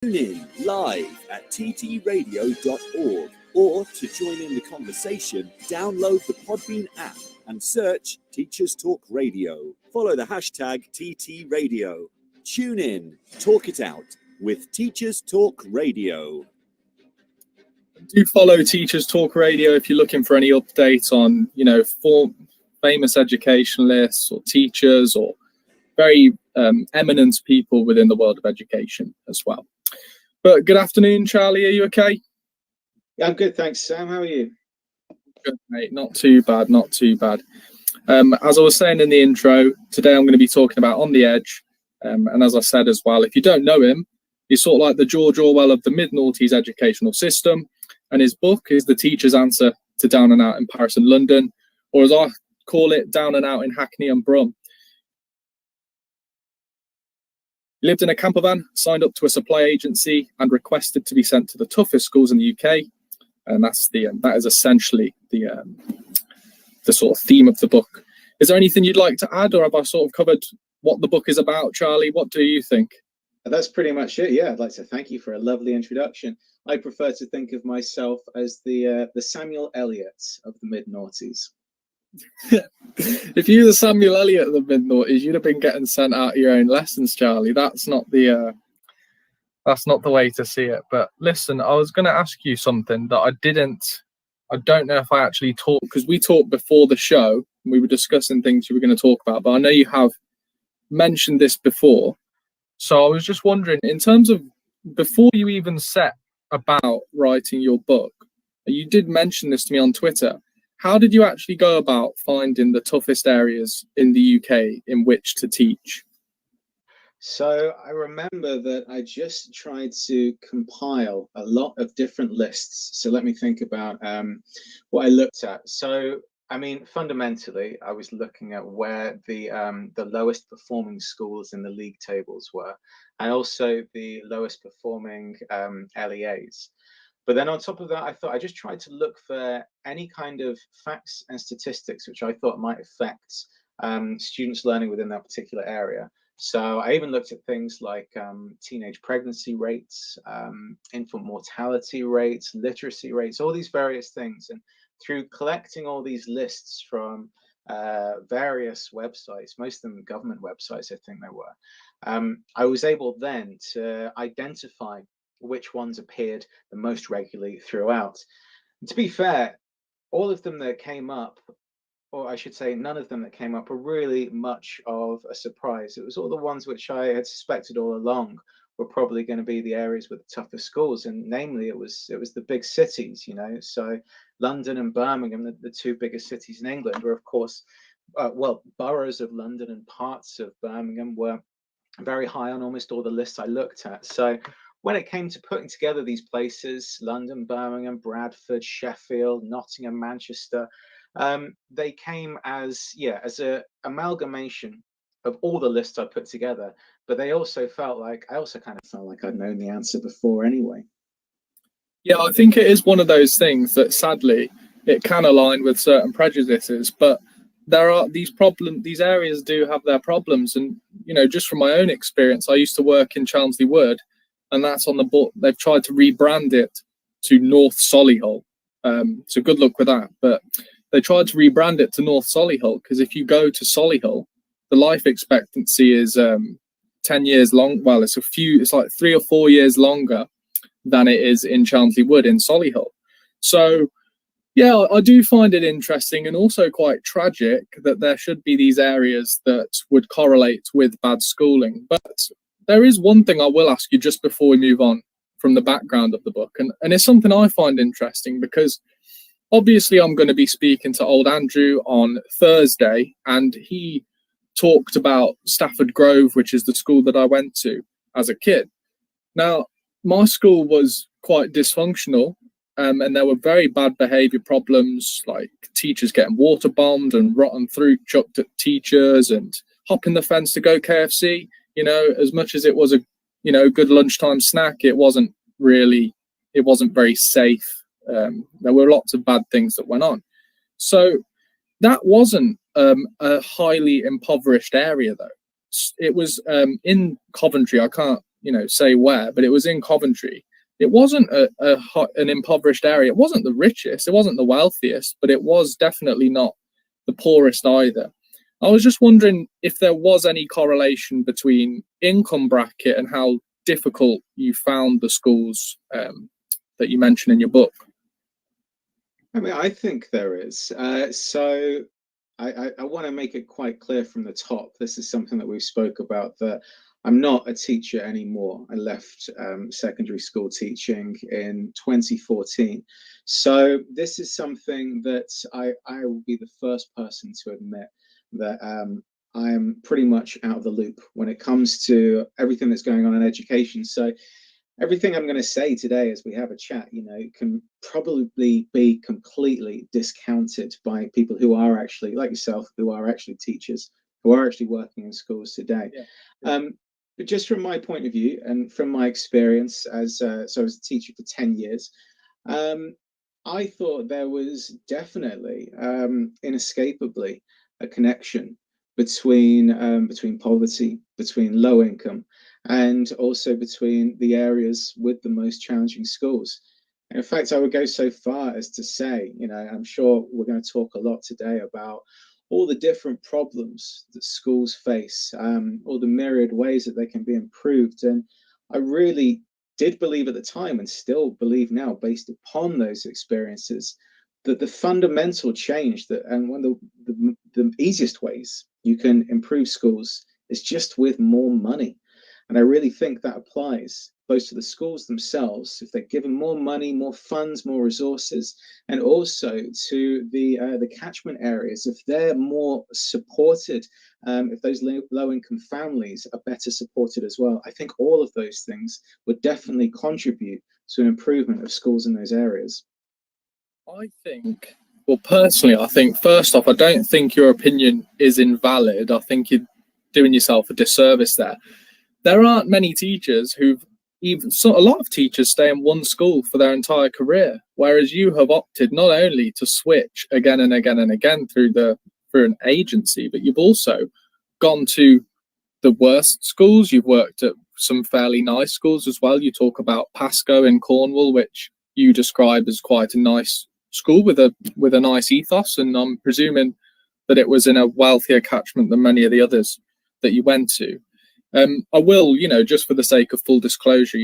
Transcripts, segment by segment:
Tune in live at ttradio.org, or to join in the conversation, download the Podbean app and search Teachers Talk Radio. Follow the hashtag TTRadio. Tune in, talk it out with Teachers Talk Radio. Do follow Teachers Talk Radio if you're looking for any updates on, famous educationalists or teachers or very eminent people within the world of education as well. But good afternoon, Charlie. Are you okay? Yeah, I'm good, thanks, Sam. How are you? Good, mate. Not too bad, not too bad. As I was saying in the intro, today I'm going to be talking about On the Edge. And as I said as well, if you don't know him, he's sort of like the George Orwell of the mid-noughties educational system. And his book is The Teacher's Answer to Down and Out in Paris and London, or as I call it, Down and Out in Hackney and Brum. He lived in a camper van, signed up to a supply agency, and requested to be sent to the toughest schools in the UK. And that is essentially the sort of theme of the book. Is there anything you'd like to add, or have I sort of covered what the book is about, Charlie? What do you think? That's pretty much it. Yeah, I'd like to thank you for a lovely introduction. I prefer to think of myself as the Samuel Elliot of the mid-noughties. If you were the Samuel Elliot of the mid-noughties, you'd have been getting sent out of your own lessons, Charlie. That's not the way to see it. But listen, I was going to ask you something that I don't know if I actually talked, because we talked before the show. We were discussing things you were going to talk about, but I know you have mentioned this before. So I was just wondering, in terms of before you even set about writing your book, you did mention this to me on Twitter. How did you actually go about finding the toughest areas in the UK in which to teach? So I remember that I just tried to compile a lot of different lists. So let me think about what I looked at. So, I mean, fundamentally, I was looking at where the lowest performing schools in the league tables were, and also the lowest performing LEAs. But then on top of that, I thought I just tried to look for any kind of facts and statistics which I thought might affect students learning within that particular area. So I even looked at things like teenage pregnancy rates, infant mortality rates, literacy rates, all these various things. And through collecting all these lists from various websites, most of them government websites, I think they were, I was able then to identify which ones appeared the most regularly throughout. And to be fair, all of them that came up, or I should say none of them that came up, were really much of a surprise. It was all the ones which I had suspected all along were probably going to be the areas with the toughest schools, and namely it was the big cities, so London and Birmingham, the two biggest cities in England, were of course boroughs of London and parts of Birmingham were very high on almost all the lists I looked at. So when it came to putting together these places, London, Birmingham, Bradford, Sheffield, Nottingham, Manchester, they came as a amalgamation of all the lists I put together, but they also I also kind of felt like I'd known the answer before anyway. Yeah, I think it is one of those things that sadly it can align with certain prejudices, but there are these problems, these areas do have their problems. And, just from my own experience, I used to work in Chelmsley Wood, and that's on the book. They've tried to rebrand it to North Solihull. So good luck with that. But they tried to rebrand it to North Solihull because if you go to Solihull, the life expectancy is 10 years long. Well, it's like 3 or 4 years longer than it is in Chelmsley Wood in Solihull. So, yeah, I do find it interesting and also quite tragic that there should be these areas that would correlate with bad schooling. But there is one thing I will ask you just before we move on from the background of the book. And it's something I find interesting because obviously I'm going to be speaking to old Andrew on Thursday, and he talked about Stafford Grove, which is the school that I went to as a kid. Now, my school was quite dysfunctional, and there were very bad behaviour problems, like teachers getting water bombed and rotten fruit chucked at teachers and hopping the fence to go KFC. As much as it was a good lunchtime snack, it wasn't very safe. There were lots of bad things that went on. So that wasn't a highly impoverished area, though. It was in Coventry. I can't say where, but it was in Coventry. It wasn't an impoverished area. It wasn't the richest. It wasn't the wealthiest, but it was definitely not the poorest either. I was just wondering if there was any correlation between income bracket and how difficult you found the schools that you mention in your book. I mean, I think there is. So I want to make it quite clear from the top. This is something that we've spoke about, that I'm not a teacher anymore. I left secondary school teaching in 2014. So this is something that I will be the first person to admit that I am pretty much out of the loop when it comes to everything that's going on in education. So everything I'm going to say today as we have a chat, can probably be completely discounted by people who are actually, like yourself, who are actually teachers, who are actually working in schools today. Yeah. But just from my point of view and from my experience so I was a teacher for 10 years, I thought there was definitely, inescapably, a connection between poverty, between low income, and also between the areas with the most challenging schools. And in fact, I would go so far as to say, I'm sure we're going to talk a lot today about all the different problems that schools face, all the myriad ways that they can be improved. And I really did believe at the time, and still believe now, based upon those experiences, that the fundamental change and one of the easiest ways you can improve schools is just with more money. And I really think that applies both to the schools themselves, if they're given more money, more funds, more resources, and also to the catchment areas, if they're more supported, if those low-income families are better supported as well. I think all of those things would definitely contribute to an improvement of schools in those areas. Personally, I think, first off, I don't think your opinion is invalid. I think you're doing yourself a disservice there. There aren't many teachers a lot of teachers stay in one school for their entire career, whereas you have opted not only to switch again and again and again through an agency, but you've also gone to the worst schools. You've worked at some fairly nice schools as well. You talk about Pascoe in Cornwall, which you describe as quite a nice school with a nice ethos, and I'm presuming that it was in a wealthier catchment than many of the others that you went to. I will, just for the sake of full disclosure,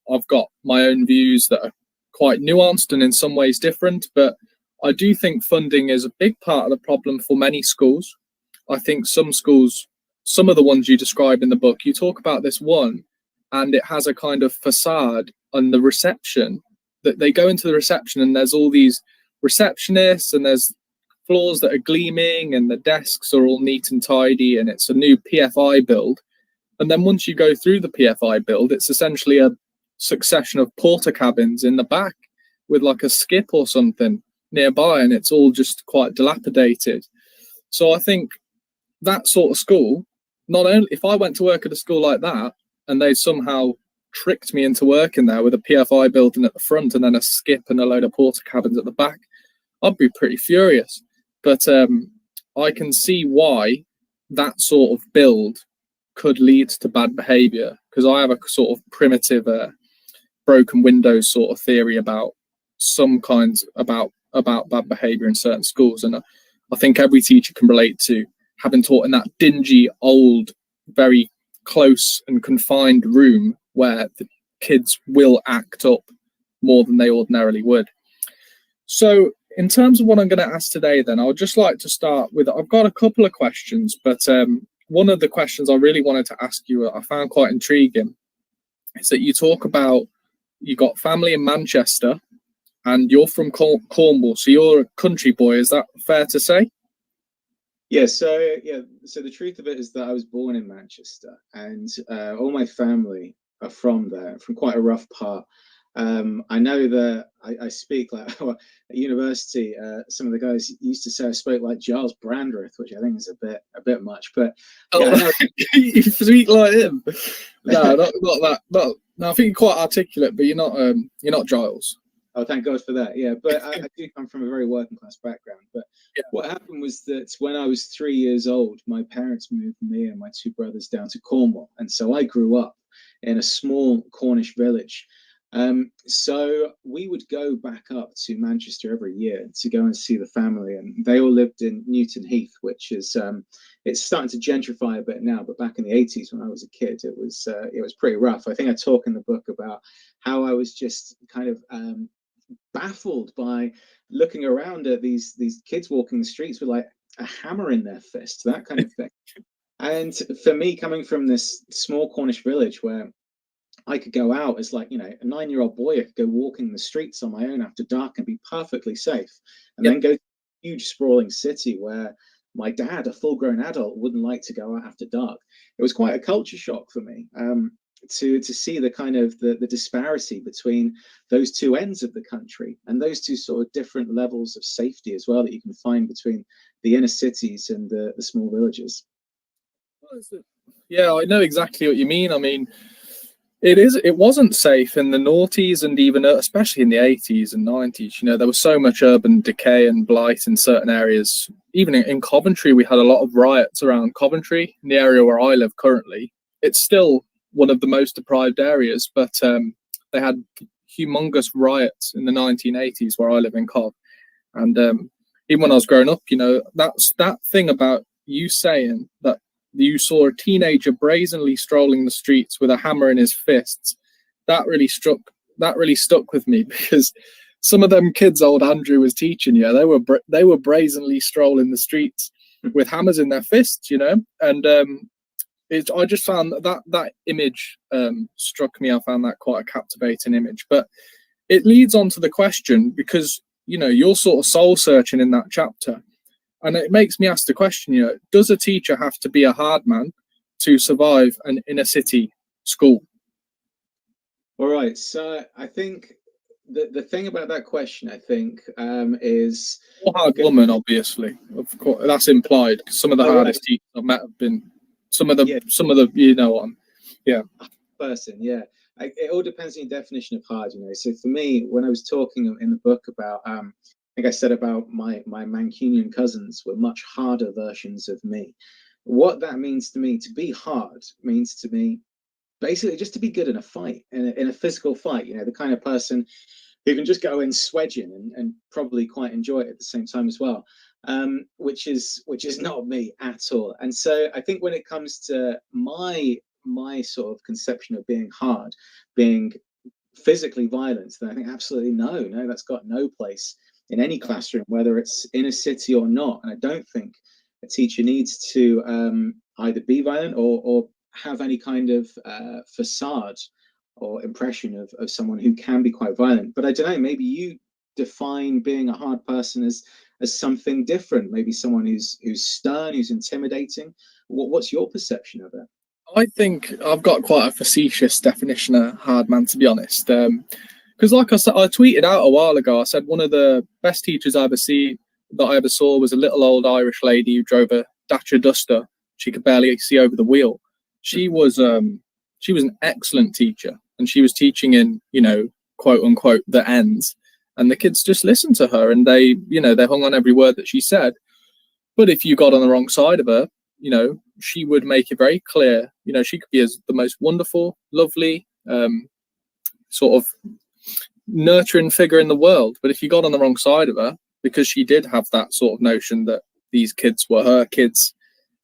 I've got my own views that are quite nuanced and in some ways different, but I do think funding is a big part of the problem for many schools. I think some schools, some of the ones you describe in the book, you talk about this one, and it has a kind of facade on the reception, that they go into the reception and there's all these receptionists and there's floors that are gleaming and the desks are all neat and tidy, and it's a new PFI build. And then once you go through the PFI build, it's essentially a succession of porter cabins in the back with like a skip or something nearby, and it's all just quite dilapidated. So I think that sort of school, not only if I went to work at a school like that and they somehow tricked me into working there with a PFI building at the front and then a skip and a load of porter cabins at the back, I'd be pretty furious. But I can see why that sort of build could lead to bad behavior, because I have a sort of primitive broken windows sort of theory about some kinds about bad behavior in certain schools, and I think every teacher can relate to having taught in that dingy, old, very close and confined room where the kids will act up more than they ordinarily would. So in terms of what I'm going to ask today, then, I would just like to start with, I've got a couple of questions, but one of the questions I really wanted to ask you, I found quite intriguing, is that you talk about you got family in Manchester and you're from Cornwall, so you're a country boy. Is that fair to say? Yeah. So the truth of it is that I was born in Manchester, and all my family are from there, from quite a rough part. I know that I speak like at university. Some of the guys used to say I spoke like Giles Brandreth, which I think is a bit much. But yeah, you speak like him. No, not that. No, I think you're quite articulate, but you're not Giles. Oh, thank God for that. Yeah, but I do come from a very working class background. But yeah, what happened was that when I was 3 years old, my parents moved me and my two brothers down to Cornwall, and so I grew up in a small Cornish village. So we would go back up to Manchester every year to go and see the family, and they all lived in Newton Heath, which is it's starting to gentrify a bit now, but back in the 80s when I was a kid, it was pretty rough. I think I talk in the book about how I was just kind of baffled by looking around at these kids walking the streets with like a hammer in their fist, that kind of thing. And for me, coming from this small Cornish village where I could go out as, like, you know, a 9-year-old boy, I could go walking the streets on my own after dark and be perfectly safe, and then go to a huge sprawling city where my dad, a full-grown adult, wouldn't like to go out after dark. It was quite a culture shock for me, to see the kind of the disparity between those two ends of the country, and those two sort of different levels of safety as well that you can find between the inner cities and the small villages. Yeah, I know exactly what you mean. I mean, it wasn't safe in the noughties, and even especially in the 80s and 90s. You know, there was so much urban decay and blight in certain areas. Even in Coventry, we had a lot of riots around Coventry, in the area where I live currently. It's still one of the most deprived areas, but they had humongous riots in the 1980s where I live in Cov. And even when I was growing up, you know, that's that thing about you saying that you saw a teenager brazenly strolling the streets with a hammer in his fists. That really stuck with me, because some of them kids old Andrew was teaching, yeah, they were brazenly strolling the streets with hammers in their fists, you know. And I just found that image struck me. I found that quite a captivating image. But it leads on to the question, because, you know, you're sort of soul searching in that chapter. And it makes me ask the question, you know, does a teacher have to be a hard man to survive an inner city school? All right. So I think the thing about that question, I think, is... Or hard woman, obviously. Of course, that's implied. Some of the hardest teachers I've met have been some of the you know, yeah. Person, yeah. It all depends on your definition of hard, you know. So for me, when I was talking in the book about, I think I said about my Mancunian cousins were much harder versions of me. What that means to me, to be hard, means to me basically just to be good in a fight, in a physical fight. You know, the kind of person who can just go in swedging and probably quite enjoy it at the same time as well, which is not me at all. And so I think when it comes to my sort of conception of being hard, being physically violent, then I think absolutely no, that's got no place in any classroom, whether it's in a city or not. And I don't think a teacher needs to either be violent or have any kind of facade or impression of someone who can be quite violent. But I don't know, maybe you define being a hard person as something different, maybe someone who's stern, who's intimidating. What's your perception of it? I think I've got quite a facetious definition of hard man, to be honest. Because like I said, I tweeted out a while ago, I said one of the best teachers I ever saw was a little old Irish lady who drove a Dacia Duster. She could barely see over the wheel. She was an excellent teacher, and she was teaching in, you know, quote unquote, the ends. And the kids just listened to her, and they hung on every word that she said. But if you got on the wrong side of her, you know, she would make it very clear, you know, she could be the most wonderful, lovely, sort of nurturing figure in the world. But if you got on the wrong side of her, because she did have that sort of notion that these kids were her kids,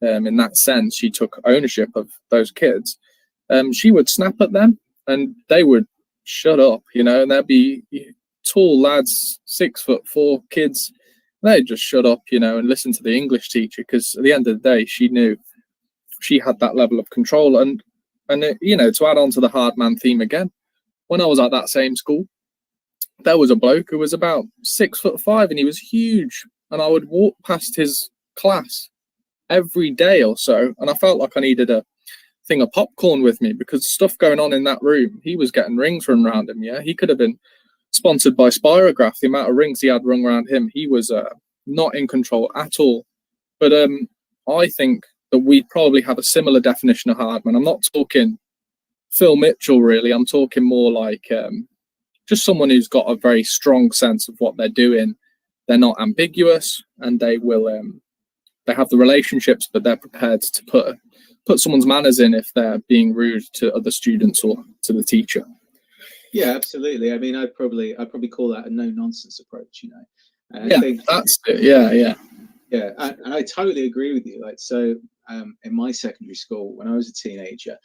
in that sense, she took ownership of those kids, she would snap at them and they would shut up, you know, and there'd be tall lads, 6'4" kids, they'd just shut up, you know, and listen to the English teacher, because at the end of the day, she knew she had that level of control. And you know, to add on to the hard man theme again, when I was at that same school, there was a bloke who was about 6'5" and he was huge, and I would walk past his class every day or so, and I felt like I needed a thing of popcorn with me, because stuff going on in that room, he was getting rings run around him. Yeah, he could have been sponsored by Spirograph. The amount of rings he had rung around him, he was not in control at all. But I think that we probably have a similar definition of hard man. I'm not talking Phil Mitchell, really. I'm talking more like just someone who's got a very strong sense of what they're doing. They're not ambiguous, and they will they have the relationships, but they're prepared to put put someone's manners in if they're being rude to other students or to the teacher. Yeah, absolutely. I mean, I'd probably call that a no nonsense approach, you know. And Yeah, I think that's it. Yeah. and I totally agree with you. Like, so in my secondary school, when I was a teenager,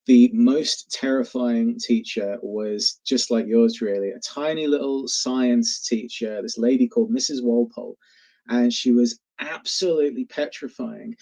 the most terrifying teacher was just like yours, really. A tiny little science teacher, this lady called Mrs. Walpole, and she was absolutely petrifying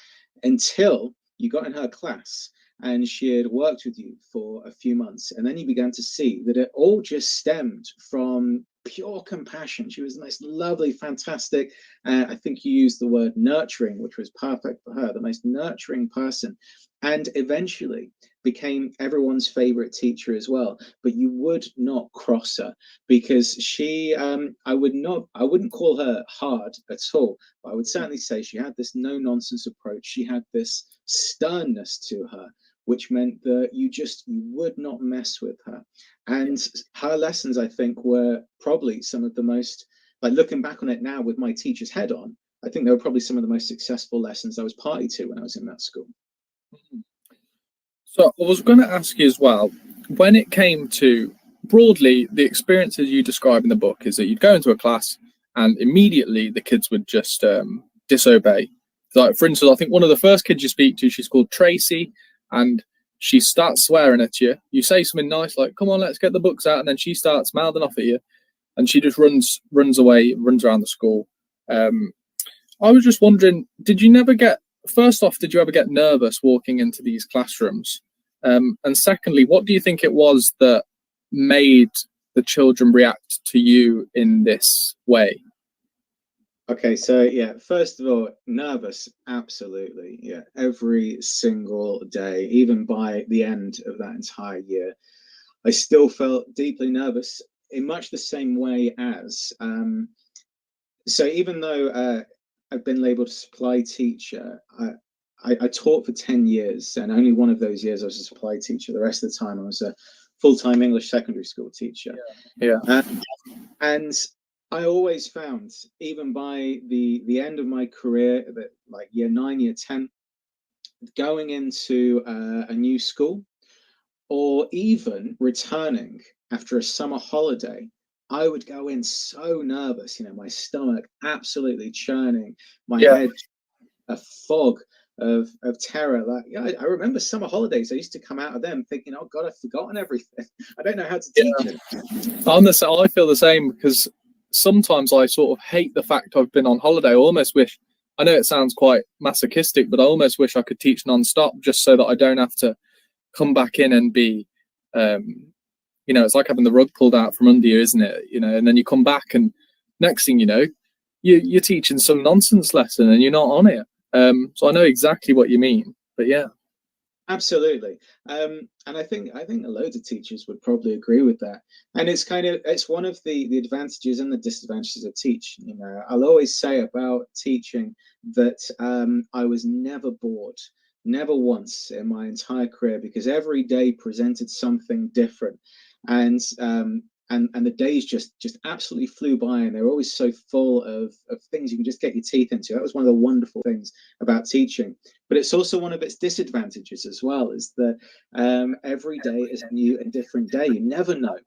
until you got in her class and she had worked with you for a few months, and then you began to see that it all just stemmed from pure compassion. She was the most lovely, fantastic, I think you used the word nurturing, which was perfect for her, the most nurturing person, and eventually became everyone's favorite teacher as well. But you would not cross her, because she I wouldn't call her hard at all, but I would certainly say she had this no nonsense approach. She had this sternness to her, which meant that you would not mess with her. And her lessons, I think, were probably some of the most, like, looking back on it now with my teacher's head on, I think they were probably some of the most successful lessons I was party to when I was in that school. So I was going to ask you as well, when it came to broadly the experiences you describe in the book, is that you'd go into a class and immediately the kids would just disobey. Like, for instance, I think one of the first kids you speak to, she's called Tracy, and she starts swearing at you. You say something nice like, come on, let's get the books out, and then she starts mouthing off at you, and she just runs away, runs around the school. I was just wondering, did you ever get nervous walking into these classrooms? And secondly, what do you think it was that made the children react to you in this way? Okay, so yeah, first of all, nervous, absolutely. Yeah, every single day, even by the end of that entire year, I still felt deeply nervous in much the same way as. So even though I've been labeled a supply teacher, I taught for 10 years, and only one of those years I was a supply teacher. The rest of the time I was a full-time English secondary school teacher. Yeah. And I always found, even by the end of my career, that like year 9, year 10, going into a new school, or even returning after a summer holiday, I would go in so nervous, you know, my stomach absolutely churning, my head a fog of terror. Like, yeah, I remember summer holidays. I used to come out of them thinking, "Oh God, I've forgotten everything. I don't know how to teach it." I feel the same, because sometimes I sort of hate the fact I've been on holiday. I almost wish, I know it sounds quite masochistic, but I almost wish I could teach non-stop, just so that I don't have to come back in and be, it's like having the rug pulled out from under you, isn't it? And then you come back, and next thing you know, you're teaching some nonsense lesson and you're not on it. So I know exactly what you mean, but yeah. Absolutely. And I think loads of teachers would probably agree with that. And it's one of the advantages and the disadvantages of teaching. I'll always say about teaching that I was never bored, never once in my entire career, because every day presented something different. And the days just absolutely flew by, and they were always so full of things you can just get your teeth into. That was one of the wonderful things about teaching. But it's also one of its disadvantages as well, is that every day is a new and different day. You never know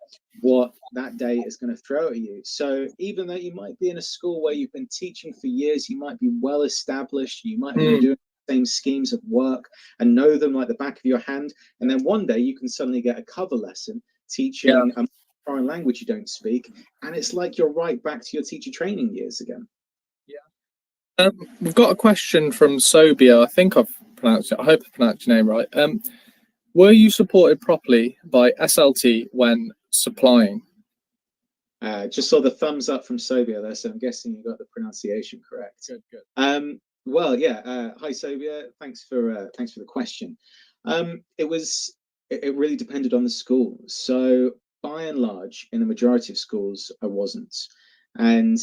what that day is going to throw at you. So even though you might be in a school where you've been teaching for years, you might be well established, you might have been doing the same schemes of work and know them like the back of your hand, and then one day you can suddenly get a cover lesson teaching a foreign language you don't speak, and it's like you're right back to your teacher training years again. We've got a question from Sobia. I hope I pronounced your name right. Were you supported properly by SLT when supplying? Just saw the thumbs up from Sobia there, so I'm guessing you got the pronunciation correct. Good. Well, yeah. Hi, Sobia. Thanks for the question. It really depended on the school. So by and large, in the majority of schools, I wasn't, and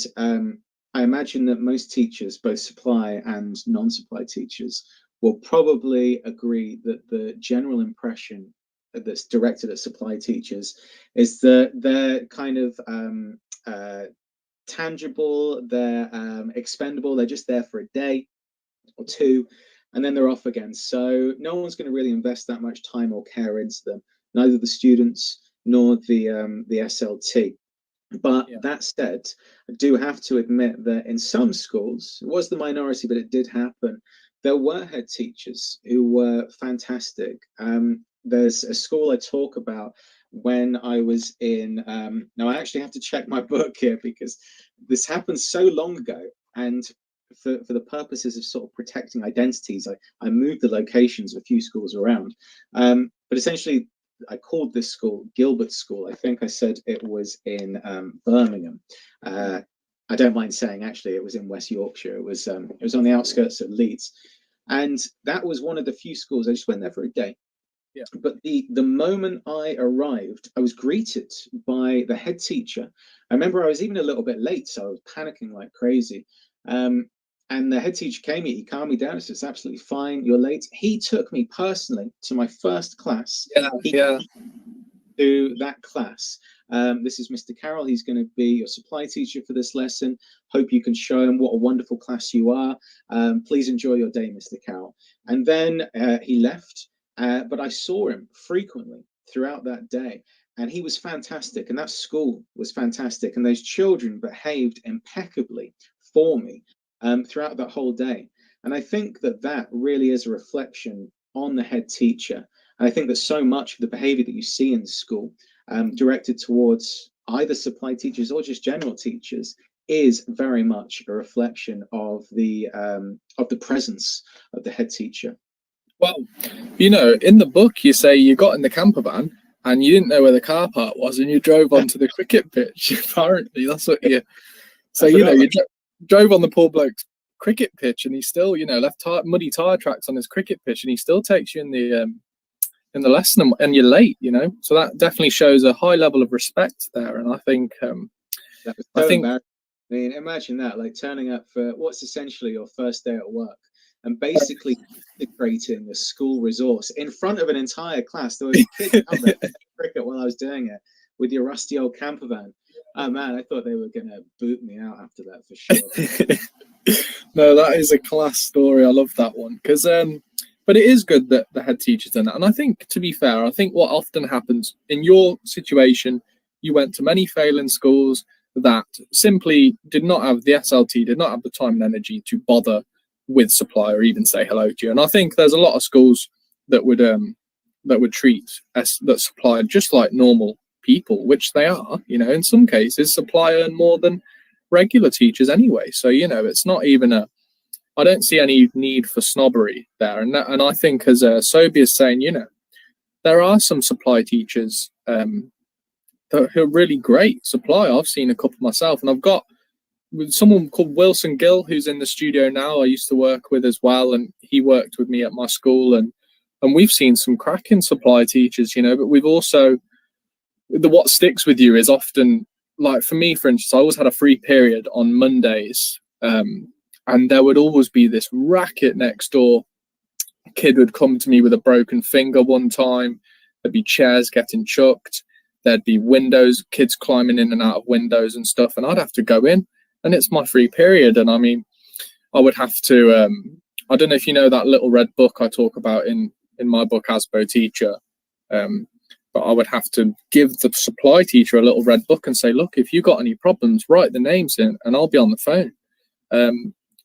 I imagine that most teachers, both supply and non-supply teachers, will probably agree that the general impression that's directed at supply teachers is that they're kind of tangible, they're expendable, they're just there for a day or two, and then they're off again. So no one's going to really invest that much time or care into them, neither the students nor the SLT. But that said, I do have to admit that in some schools, it was the minority, but it did happen. There were head teachers who were fantastic. There's a school I talk about when I was in. Now, I actually have to check my book here because this happened so long ago. And for the purposes of sort of protecting identities, I moved the locations of a few schools around. But essentially, I called this school Gilbert School. I think I said it was in Birmingham. I don't mind saying actually it was in West Yorkshire. It was on the outskirts of Leeds, and that was one of the few schools. I just went there for a day. Yeah. But the moment I arrived, I was greeted by the head teacher. I remember I was even a little bit late, so I was panicking like crazy. And the head teacher came, he calmed me down. He said, "It's absolutely fine. You're late." He took me personally to my first class. To that class. This is Mr. Carroll. He's going to be your supply teacher for this lesson. Hope you can show him what a wonderful class you are. Please enjoy your day, Mr. Carroll. And then he left, but I saw him frequently throughout that day. And he was fantastic. And that school was fantastic. And those children behaved impeccably for me throughout that whole day. And I think that really is a reflection on the head teacher. And I think that so much of the behavior that you see in school directed towards either supply teachers or just general teachers is very much a reflection of the presence of the head teacher. Well, in the book, you say you got in the camper van and you didn't know where the car park was and you drove onto the cricket pitch. Apparently, that's what you... So, you drove on the poor bloke's cricket pitch and he still, left muddy tyre tracks on his cricket pitch and he still takes you in the lesson and you're late, So that definitely shows a high level of respect there. And I think... I mean, imagine that, like turning up for what's essentially your first day at work and basically integrating the school resource in front of an entire class. There was kids out there playing cricket while I was doing it with your rusty old camper van. Oh man, I thought they were going to boot me out after that for sure. No, that is a class story. I love that one because, but it is good that the head teacher's done that. And I think, to be fair, I think what often happens in your situation, you went to many failing schools that simply did not have the SLT, did not have the time and energy to bother with supply or even say hello to you. And I think there's a lot of schools that would treat that supply just like normal people, which they are. In some cases, supply earn more than regular teachers anyway. So it's not even I don't see any need for snobbery there. And I think, as Sobi is saying, there are some supply teachers that are really great supply. I've seen a couple myself, and I've got with someone called Wilson Gill, who's in the studio now. I used to work with as well, and he worked with me at my school, and we've seen some cracking supply teachers, but we've also, what sticks with you is often, like for me, for instance, I always had a free period on Mondays, and there would always be this racket next door. A kid would come to me with a broken finger one time. There'd be chairs getting chucked. There'd be windows, kids climbing in and out of windows and stuff, and I'd have to go in. And it's my free period. And I mean, I would have to, I don't know if you know that little red book I talk about in my book, Asbo Teacher. But I would have to give the supply teacher a little red book and say, look, if you got any problems, write the names in and I'll be on the phone.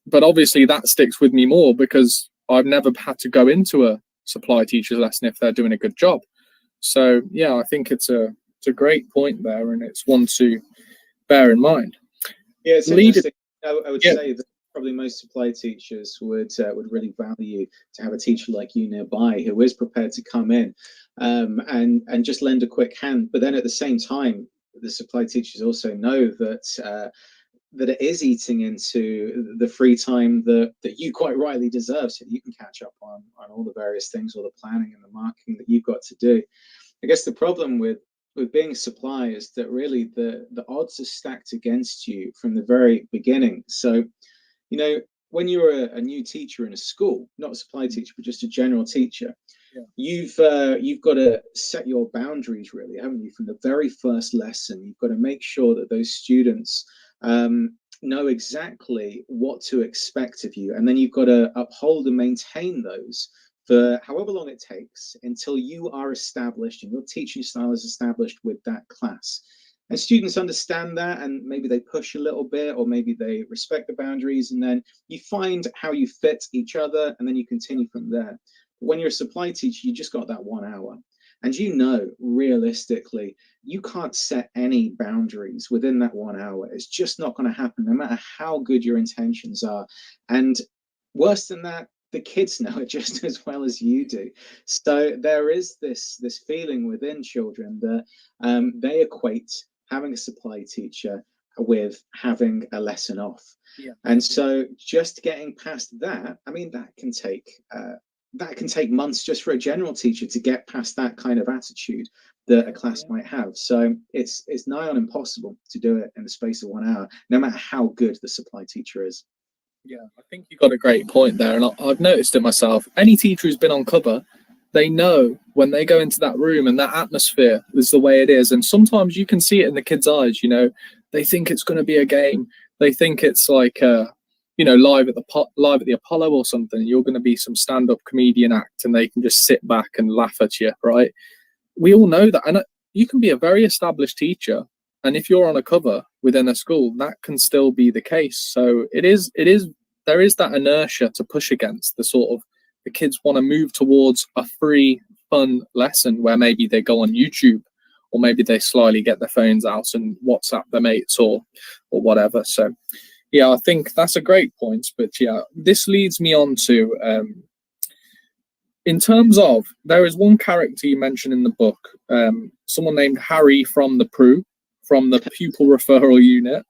But obviously that sticks with me more because I've never had to go into a supply teacher's lesson if they're doing a good job. So, yeah, I think it's a great point there, and it's one to bear in mind. Yeah, it's interesting. I would say that probably most supply teachers would really value to have a teacher like you nearby who is prepared to come in and just lend a quick hand. But then at the same time, the supply teachers also know that that it is eating into the free time that you quite rightly deserve, so that you can catch up on all the various things, all the planning and the marketing that you've got to do. I guess the problem with being a supply is that really the odds are stacked against you from the very beginning. So, when you're a new teacher in a school, not a supply teacher, but just a general teacher, you've got to set your boundaries, really, haven't you? From the very first lesson, you've got to make sure that those students know exactly what to expect of you, and then you've got to uphold and maintain those for however long it takes until you are established and your teaching style is established with that class. And students understand that, and maybe they push a little bit, or maybe they respect the boundaries, and then you find how you fit each other, and then you continue from there. But when you're a supply teacher, you just got that 1 hour. And you know, realistically, you can't set any boundaries within that 1 hour. It's just not going to happen, no matter how good your intentions are. And worse than that, the kids know it just as well as you do. So there is this feeling within children that they equate having a supply teacher with having a lesson off. Yeah. And so just getting past that, I mean, that can take months just for a general teacher to get past that kind of attitude that a class might have. So it's nigh on impossible to do it in the space of 1 hour, no matter how good the supply teacher is. Yeah, I think you got a great point there, and I've noticed it myself. Any teacher who's been on cover, they know when they go into that room and that atmosphere is the way it is. And sometimes you can see it in the kids' eyes. You know, they think it's going to be a game. They think it's like, live at the Apollo or something. You're going to be some stand-up comedian act, and they can just sit back and laugh at you, right? We all know that, and you can be a very established teacher, and if you're on a cover within a school, that can still be the case. So there is that inertia to push against. The kids want to move towards a free, fun lesson where maybe they go on YouTube, or maybe they slyly get their phones out and WhatsApp their mates or whatever. So yeah, I think that's a great point. But yeah, this leads me on to in terms of, there is one character you mentioned in the book, someone named Harry from the pupil referral unit.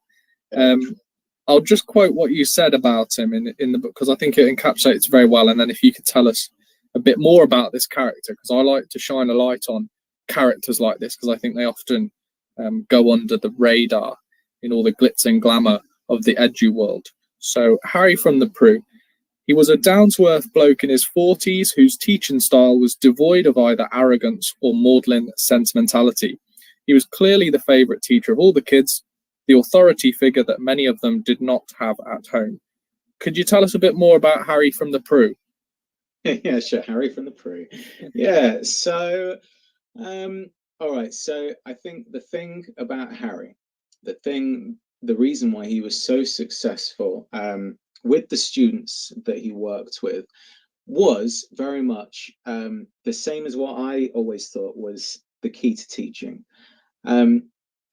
I'll just quote what you said about him in the book, because I think it encapsulates very well. And then if you could tell us a bit more about this character, because I like to shine a light on characters like this, because I think they often go under the radar in all the glitz and glamour of the edu world. So Harry from the Prue. He was a down-to-earth bloke in his 40s whose teaching style was devoid of either arrogance or maudlin sentimentality. He was clearly the favourite teacher of all the kids, the authority figure that many of them did not have at home. Could you tell us a bit more about Harry from the Prue? Yeah, sure. Harry from the Prue. Yeah, so, all right. So I think the thing about Harry, the reason why he was so successful with the students that he worked with was very much the same as what I always thought was the key to teaching. And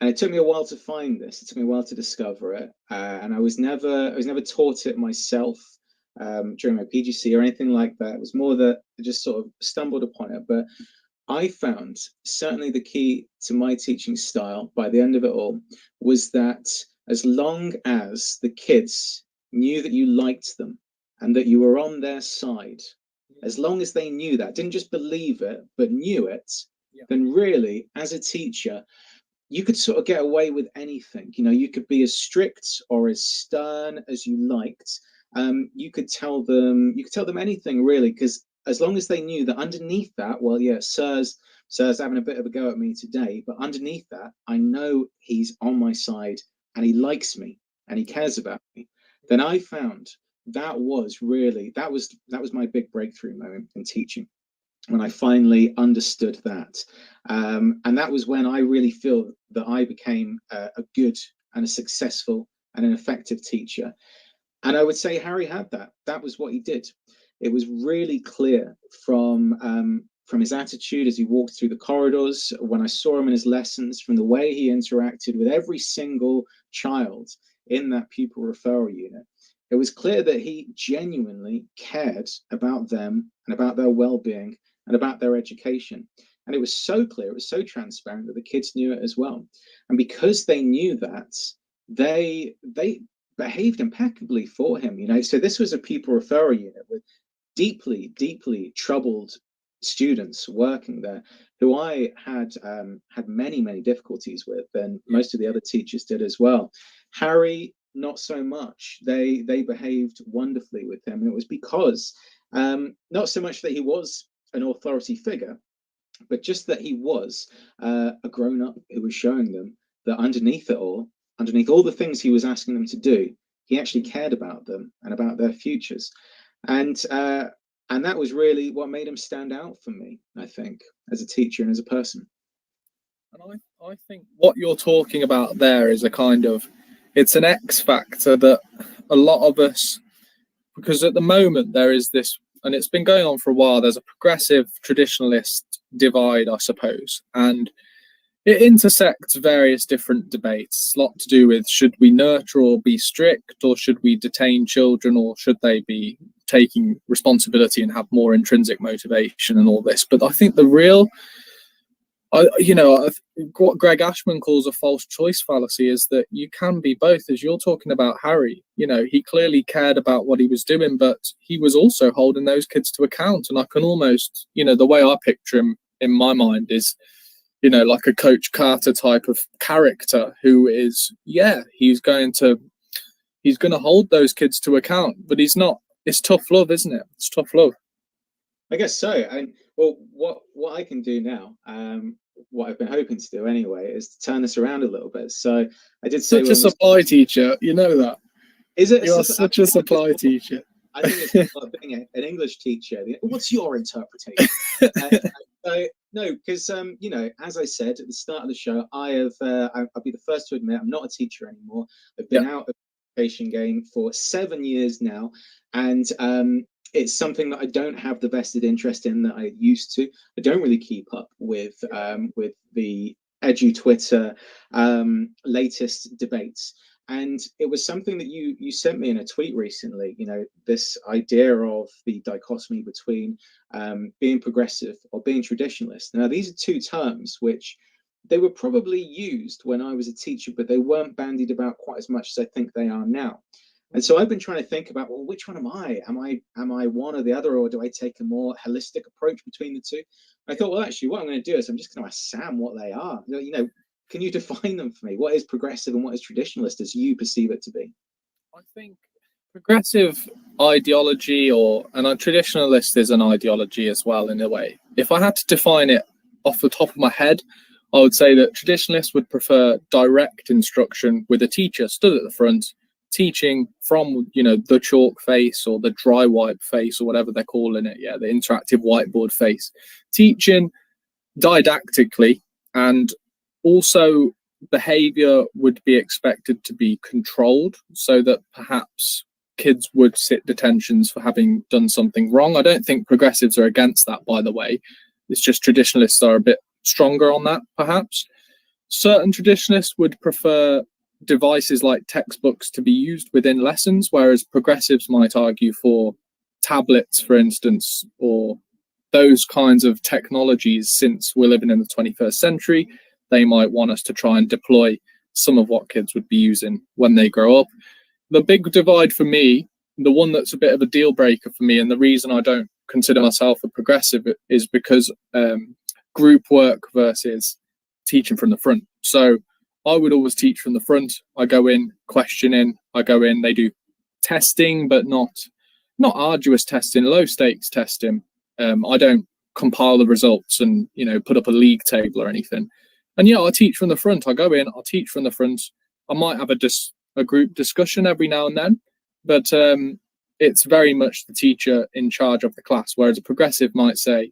it took me a while to find this. It took me a while to discover it, and I was never taught it myself during my PGC or anything like that. It was more that I just sort of stumbled upon it. But I found certainly the key to my teaching style by the end of it all was that as long as the kids knew that you liked them and that you were on their side, as long as they knew that, didn't just believe it, but knew it, then really, as a teacher, you could sort of get away with anything. You know, you could be as strict or as stern as you liked. You could tell them anything really, because as long as they knew that underneath that, well, yeah, sir's having a bit of a go at me today, but underneath that, I know he's on my side and he likes me and he cares about me. Then I found that was my big breakthrough moment in teaching, when I finally understood that. And that was when I really feel that I became a good and a successful and an effective teacher. And I would say Harry had that. That was what he did. It was really clear from his attitude as he walked through the corridors, when I saw him in his lessons, from the way he interacted with every single child in that pupil referral unit. It was clear that he genuinely cared about them and about their well-being and about their education. And it was so clear, it was so transparent that the kids knew it as well. And because they knew that, they behaved impeccably for him. You know, so this was a pupil referral unit with deeply, deeply troubled students working there, who I had many, many difficulties with, and most of the other teachers did as well. Harry, not so much. They behaved wonderfully with him, and it was because not so much that he was an authority figure, but just that he was a grown-up who was showing them that underneath it all, underneath all the things he was asking them to do, he actually cared about them and about their futures. And that was really what made him stand out for me, I think, as a teacher and as a person. And I think what you're talking about there is a kind of, it's an X factor that a lot of us, because at the moment there is this, and it's been going on for a while, there's a progressive traditionalist divide, I suppose, and it intersects various different debates. A lot to do with, should we nurture or be strict, or should we detain children, or should they be taking responsibility and have more intrinsic motivation and all this. But I think the real, what Greg Ashman calls a false choice fallacy is that you can be both. As you're talking about Harry, he clearly cared about what he was doing, but he was also holding those kids to account. And I can almost, the way I picture him in my mind is, like a Coach Carter type of character who is, he's going to hold those kids to account, but he's not. It's tough love, isn't it? It's tough love. I guess so. And well, what I can do now, what I've been hoping to do anyway, is to turn this around a little bit. So I did say, such a supply teacher, you know that. Is it? You are such a supply teacher. I think it's like being an English teacher. What's your interpretation? So no, because as I said at the start of the show, I'll be the first to admit I'm not a teacher anymore. I've been out of the education game for 7 years now, and it's something that I don't have the vested interest in that I used to. I don't really keep up with the edu Twitter latest debates. And it was something that you sent me in a tweet recently, this idea of the dichotomy between being progressive or being traditionalist. Now, these are two terms which they were probably used when I was a teacher, but they weren't bandied about quite as much as I think they are now. And so I've been trying to think about, well, which one am I? Am I one or the other, or do I take a more holistic approach between the two? I thought, well, actually, what I'm going to do is I'm just going to ask Sam what they are. Can you define them for me? What is progressive and what is traditionalist as you perceive it to be? I think progressive ideology and a traditionalist is an ideology as well, in a way. If I had to define it off the top of my head, I would say that traditionalists would prefer direct instruction with a teacher stood at the front, teaching from, the chalk face or the dry wipe face or whatever they're calling it. Yeah, the interactive whiteboard face. Teaching didactically, and also behavior would be expected to be controlled so that perhaps kids would sit detentions for having done something wrong. I don't think progressives are against that, by the way. It's just traditionalists are a bit stronger on that, perhaps. Certain traditionalists would prefer devices like textbooks to be used within lessons, whereas progressives might argue for tablets, for instance, or those kinds of technologies. Since we're living in the 21st century, they might want us to try and deploy some of what kids would be using when they grow up. The big divide for me, the one that's a bit of a deal breaker for me, and the reason I don't consider myself a progressive, is because group work versus teaching from the front. So I would always teach from the front. I go in questioning, they do testing, but not arduous testing, low stakes testing. I don't compile the results and put up a league table or anything. And I teach from the front. I go in, I'll teach from the front. I might have a group discussion every now and then, but it's very much the teacher in charge of the class. Whereas a progressive might say,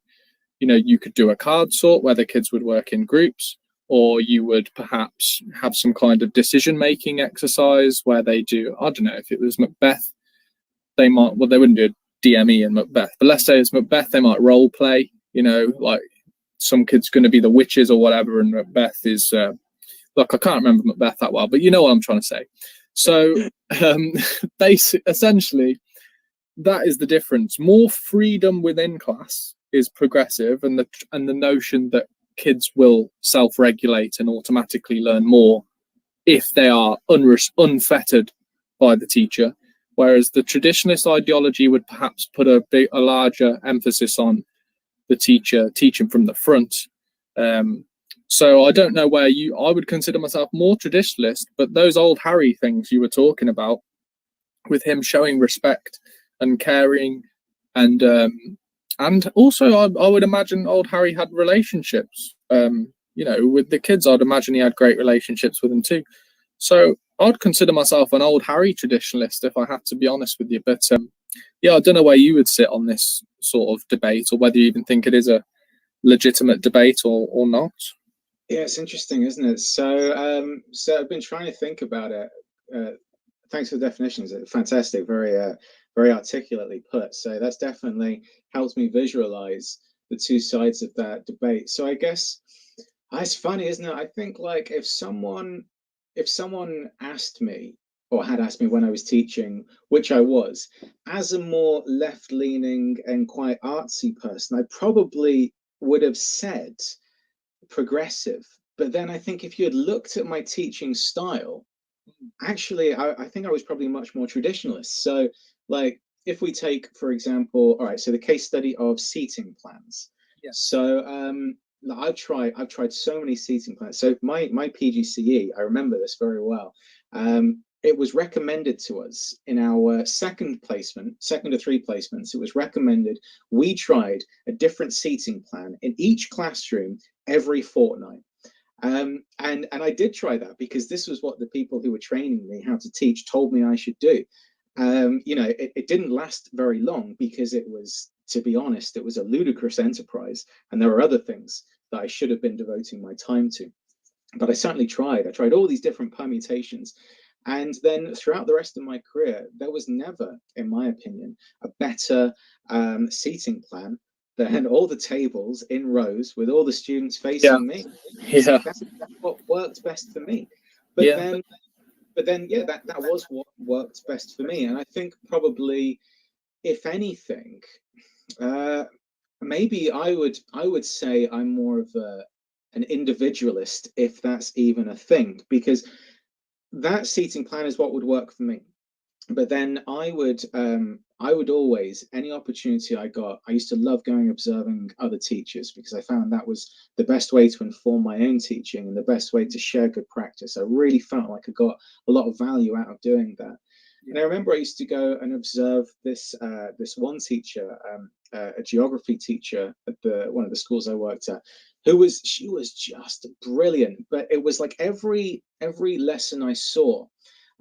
you could do a card sort where the kids would work in groups, or you would perhaps have some kind of decision-making exercise where they do, I don't know, if it was Macbeth, they wouldn't do a DME in Macbeth, but let's say it's Macbeth, they might role play, like some kid's going to be the witches or whatever, and Macbeth is, I can't remember Macbeth that well, but you know what I'm trying to say. So essentially, that is the difference. More freedom within class is progressive, and the notion that kids will self-regulate and automatically learn more if they are unfettered by the teacher, whereas the traditionalist ideology would perhaps put a larger emphasis on the teacher teaching from the front. So I don't know where I would consider myself more traditionalist, but those old Harry things you were talking about, with him showing respect and caring, and also I would imagine old Harry had relationships, with the kids. I'd imagine he had great relationships with them too. So I'd consider myself an old Harry traditionalist, if I have to be honest with you. But yeah, I don't know where you would sit on this sort of debate, or whether you even think it is a legitimate debate or not. Yeah, it's interesting, isn't it? So I've been trying to think about it. Thanks for the definitions. Fantastic, very articulately put. So that's definitely helped me visualize the two sides of that debate. So I guess it's funny, isn't it? I think like if someone asked me, or had asked me when I was teaching, which I was, as a more left-leaning and quite artsy person, I probably would have said progressive. But then I think if you had looked at my teaching style, actually, I think I was probably much more traditionalist. So, like, if we take, for example, all right, so the case study of seating plans. Yeah. So, I've tried so many seating plans. So my PGCE, I remember this very well. It was recommended to us in our second of three placements. It was recommended we tried a different seating plan in each classroom every fortnight. And I did try that because this was what the people who were training me how to teach told me I should do. It didn't last very long because it was, to be honest, it was a ludicrous enterprise, and there were other things that I should have been devoting my time to. But I certainly tried. I tried all these different permutations. And then throughout the rest of my career, there was never, in my opinion, a better seating plan than all the tables in rows with all the students facing me. Yeah. That's what worked best for me. But Yeah. then, yeah, that was what worked best for me. And I think probably, if anything, maybe I would say I'm more of an individualist, if that's even a thing, because that seating plan is what would work for me. But then I would always, any opportunity I got, I used to love going observing other teachers because I found that was the best way to inform my own teaching and the best way to share good practice. I really felt like I got a lot of value out of doing that. And I remember I used to go and observe this one teacher, a geography teacher at one of the schools I worked at, she was just brilliant. But it was like every lesson I saw,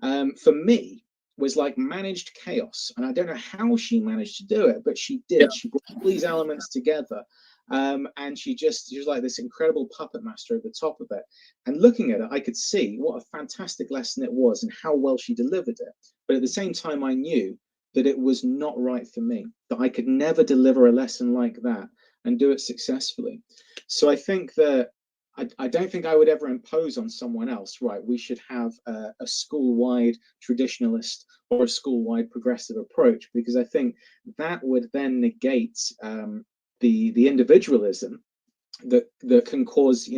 for me, was like managed chaos. And I don't know how she managed to do it, but she did. Yeah. She brought all these elements together. And she was like this incredible puppet master at the top of it. And looking at it, I could see what a fantastic lesson it was and how well she delivered it. But at the same time, I knew that it was not right for me, that I could never deliver a lesson like that and do it successfully. So I think that I don't think I would ever impose on someone else, right, we should have a school-wide traditionalist or a school-wide progressive approach, because I think that would then negate the individualism that can cause,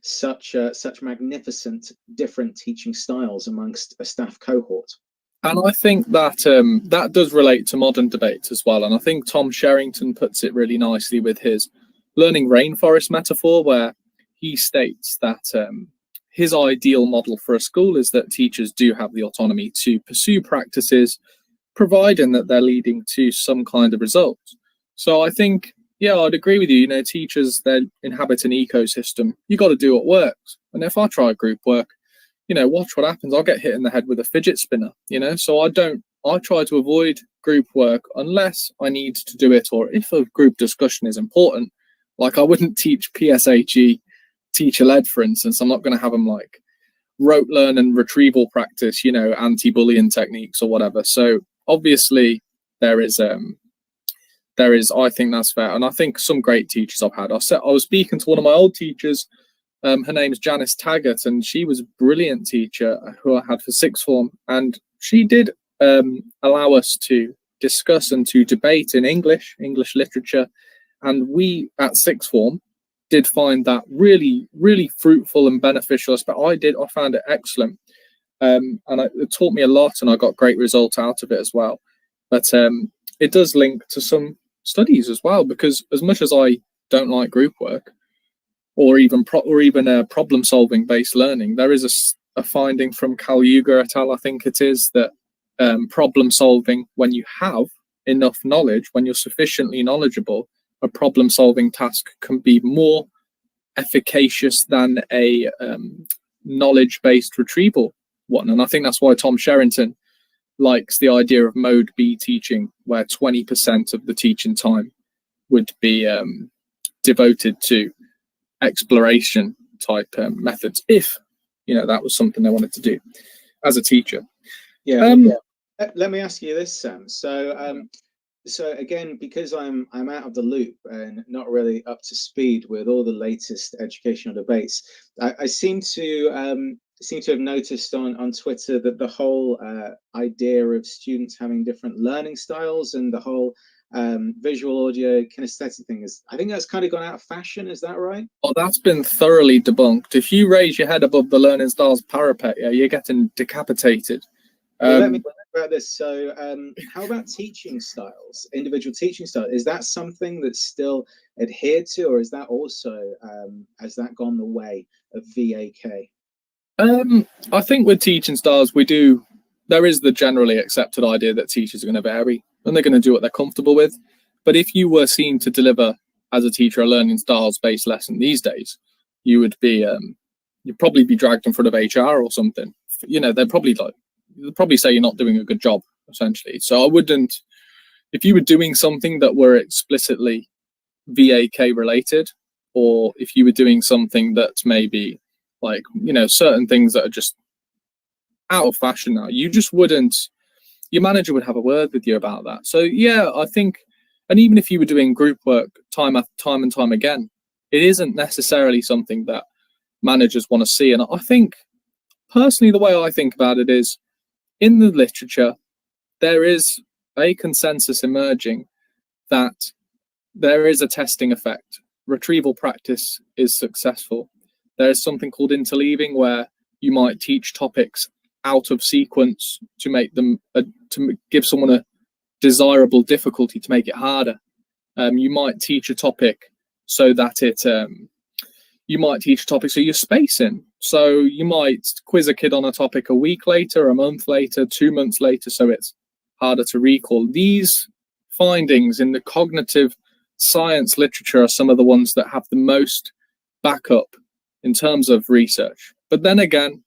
such magnificent different teaching styles amongst a staff cohort. And I think that that does relate to modern debates as well. And I think Tom Sherrington puts it really nicely with his learning rainforest metaphor, where he states that his ideal model for a school is that teachers do have the autonomy to pursue practices, providing that they're leading to some kind of result. So I think, yeah, I'd agree with you. Teachers, they inhabit an ecosystem. You got to do what works. And if I try group work, watch what happens. I'll get hit in the head with a fidget spinner, So I try to avoid group work unless I need to do it, or if a group discussion is important. Like, I wouldn't teach PSHE teacher-led, for instance. I'm not going to have them like rote learn and retrieval practice, anti-bullying techniques or whatever. So obviously there is, I think that's fair. And I think some great teachers I've had. I was speaking to one of my old teachers. Her name's Janice Taggart, and she was a brilliant teacher who I had for sixth form. And she did allow us to discuss and to debate in English literature. And we at sixth form did find that really, really fruitful and beneficial. I found it excellent. And it taught me a lot, and I got great results out of it as well. But it does link to some studies as well, because as much as I don't like group work, or even problem-solving based learning, there is a finding from Cal Yuger et al., I think it is, that problem-solving, when you have enough knowledge, when you're sufficiently knowledgeable, a problem-solving task can be more efficacious than a knowledge-based retrieval one. And I think that's why Tom Sherrington likes the idea of mode B teaching, where 20% of the teaching time would be devoted to exploration type methods, if that was something they wanted to do as a teacher. Let me ask you this, Sam. So again, because I'm out of the loop and not really up to speed with all the latest educational debates, I seem to have noticed on Twitter that the whole idea of students having different learning styles and the whole visual, audio, kinesthetic thing I think that's kind of gone out of fashion. Is that right? Oh, that's been thoroughly debunked. If you raise your head above the learning styles parapet, you're getting decapitated. Let me talk about this. So how about teaching styles, individual teaching styles? Is that something that's still adhered to, or is that also has that gone the way of VAK? I think with teaching styles, there is the generally accepted idea that teachers are going to vary and they're going to do what they're comfortable with. But if you were seen to deliver as a teacher a learning styles based lesson these days, you'd probably be dragged in front of HR or something. They'd probably say you're not doing a good job, essentially. So I wouldn't, if you were doing something that were explicitly VAK related, or if you were doing something that's maybe like, certain things that are just out of fashion now, your manager would have a word with you about that. So yeah, I think, and even if you were doing group work time and time again, it isn't necessarily something that managers want to see. And I think, personally, the way I think about it is, in the literature, there is a consensus emerging that there is a testing effect. Retrieval practice is successful. There is something called interleaving, where you might teach topics out of sequence to make them to give someone a desirable difficulty to make it harder. You might teach a topic so that so you're spacing. So you might quiz a kid on a topic a week later, a month later, 2 months later, so it's harder to recall. These findings in the cognitive science literature are some of the ones that have the most backup in terms of research. But then again,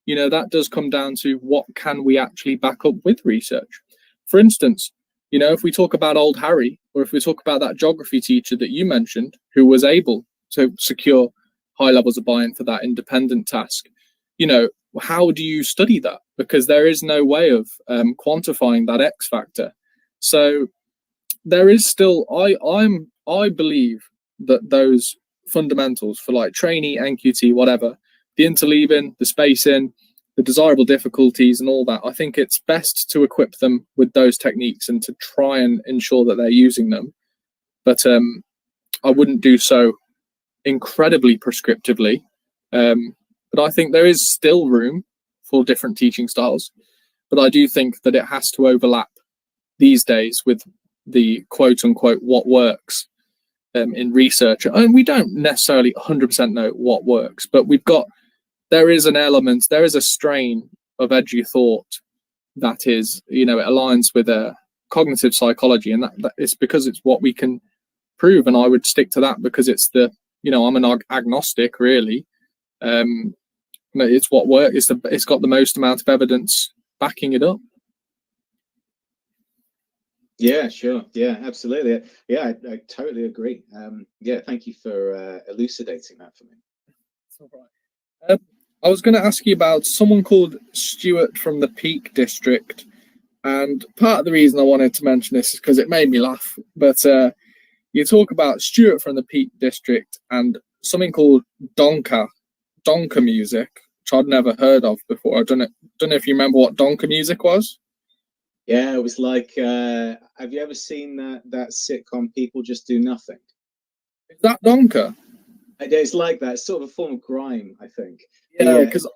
that does come down to what can we actually back up with research. For instance, if we talk about old Harry, or if we talk about that geography teacher that you mentioned, who was able to secure high levels of buy-in for that independent task, how do you study that? Because there is no way of quantifying that X factor. So there is still, I believe that those fundamentals for like trainee, NQT, whatever, the interleaving, the spacing, the desirable difficulties and all that, I think it's best to equip them with those techniques and to try and ensure that they're using them. But I wouldn't do so incredibly prescriptively. But I think there is still room for different teaching styles. But I do think that it has to overlap these days with the quote unquote what works in research. And we don't necessarily 100% know what works, but there is an element, there is a strain of edu thought that is, it aligns with cognitive psychology, and that it's because it's what we can prove. And I would stick to that because it's I'm an agnostic, really. It's what works. It's got the most amount of evidence backing it up. Yeah, sure. Yeah, absolutely. Yeah, I totally agree. Thank you for elucidating that for me. That's all right. I was going to ask you about someone called Stuart from the Peak District, and part of the reason I wanted to mention this is because it made me laugh. But you talk about Stuart from the Peak District and something called donka music, which I'd never heard of before. I don't know if you remember what donka music was. Yeah, it was like, have you ever seen that sitcom People Just Do Nothing? Is that donka? It's like that. It's sort of a form of grime, I think. Yeah, because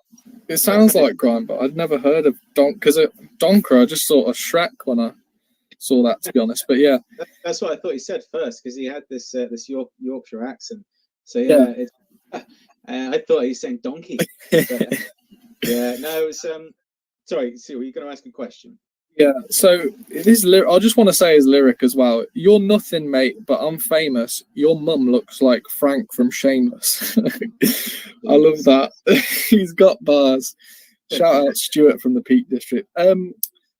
it sounds like grime, but I'd never heard of donka. I just thought of Shrek when I saw that, to be honest. But yeah, that's what I thought he said first, because he had this Yorkshire accent. So yeah. I thought he was saying donkey. But, yeah, no, it was. Sorry, Sue, were you going to ask a question? Yeah, so it is. I just want to say his lyric as well. You're nothing, mate, but I'm famous. Your mum looks like Frank from Shameless. I love that. He's got bars. Shout out Stuart from the Peak District.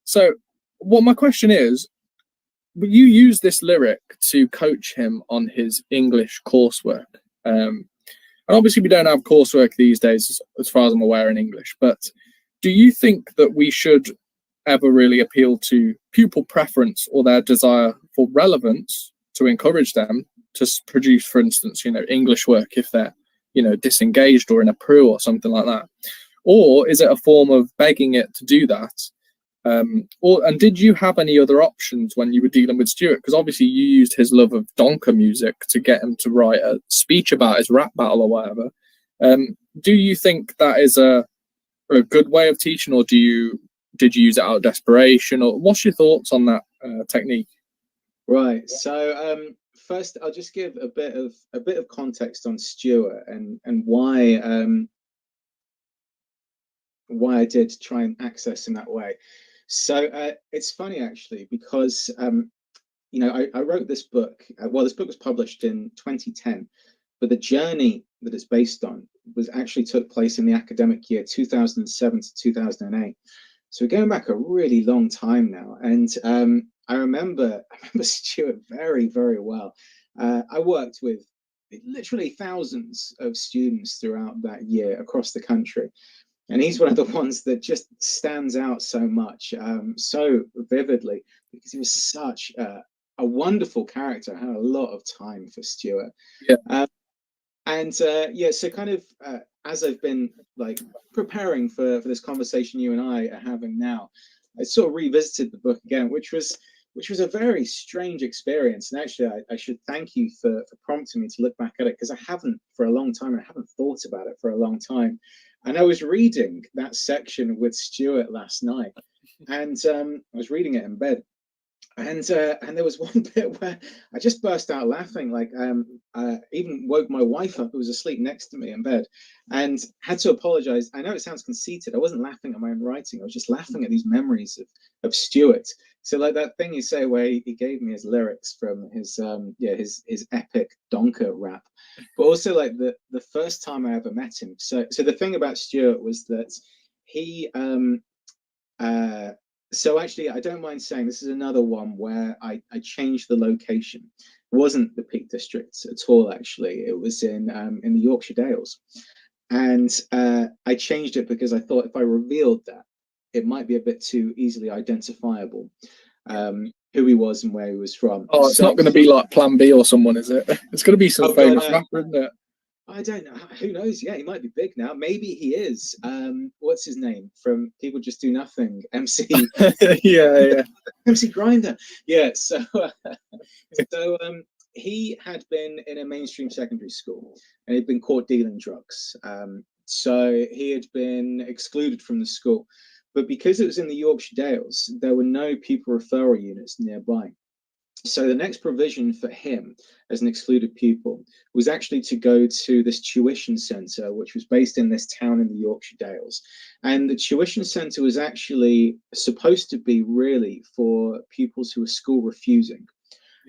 So what my question is, you use this lyric to coach him on his English coursework. And obviously we don't have coursework these days, as far as I'm aware, in English. But do you think that we should ever really appeal to pupil preference or their desire for relevance to encourage them to produce, for instance, English work if they're, disengaged or in a PRU or something like that? Or is it a form of begging it to do that? And did you have any other options when you were dealing with Stuart? Because obviously you used his love of donker music to get him to write a speech about his rap battle or whatever. Do you think that is a good way of teaching, or did you use it out of desperation, or what's your thoughts on that technique? Right. So first, I'll just give a bit of context on Stuart and why I did try and access in that way. So it's funny actually, because I wrote this book. This book was published in 2010, but the journey that it's based on took place in the academic year 2007 to 2008. So we're going back a really long time now, and I remember Stuart very, very well. I worked with literally thousands of students throughout that year across the country. And he's one of the ones that just stands out so much, so vividly, because he was such a wonderful character. I had a lot of time for Stuart. Yeah. So kind of as I've been preparing for this conversation you and I are having now, I sort of revisited the book again, which was a very strange experience. And actually, I should thank you for prompting me to look back at it, because I haven't for a long time, and I haven't thought about it for a long time. And I was reading that section with Stuart last night, and I was reading it in bed, and there was one bit where I just burst out laughing, I even woke my wife up, who was asleep next to me in bed, and had to apologize. I know it sounds conceited. I wasn't laughing at my own writing. I was just laughing at these memories of Stuart. So that thing you say where he gave me his lyrics from his epic donker rap, but also the first time I ever met him. So the thing about Stuart was that he so actually, I don't mind saying this is another one where I changed the location. It wasn't the Peak District at all, actually. It was in the Yorkshire Dales. And I changed it because I thought if I revealed that, it might be a bit too easily identifiable who he was and where he was from. Oh, it's not going to be like Plan B or someone, is it? It's going to be some famous rapper, isn't it? I don't know. Who knows? Yeah, he might be big now. Maybe he is. What's his name from People Just Do Nothing? MC. yeah. MC Grinder. Yeah. So he had been in a mainstream secondary school, and he'd been caught dealing drugs. So he had been excluded from the school. But because it was in the Yorkshire Dales, there were no pupil referral units nearby. So the next provision for him as an excluded pupil was actually to go to this tuition centre, which was based in this town in the Yorkshire Dales. And the tuition centre was actually supposed to be really for pupils who were school refusing.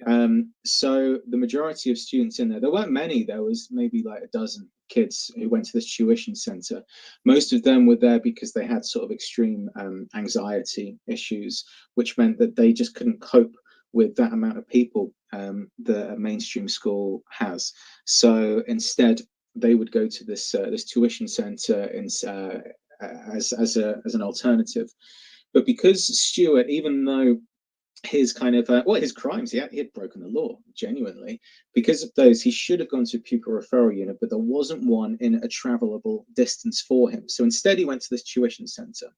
Yeah. So the majority of students in there weren't many. There was maybe like a dozen kids who went to this tuition centre. Most of them were there because they had sort of extreme anxiety issues, which meant that they just couldn't cope with that amount of people that a mainstream school has. So instead, they would go to this tuition centre as an alternative. But because Stuart, even though his kind of his crimes, he had broken the law genuinely, because of those, he should have gone to a pupil referral unit, but there wasn't one in a travelable distance for him. So instead, he went to this tuition centre,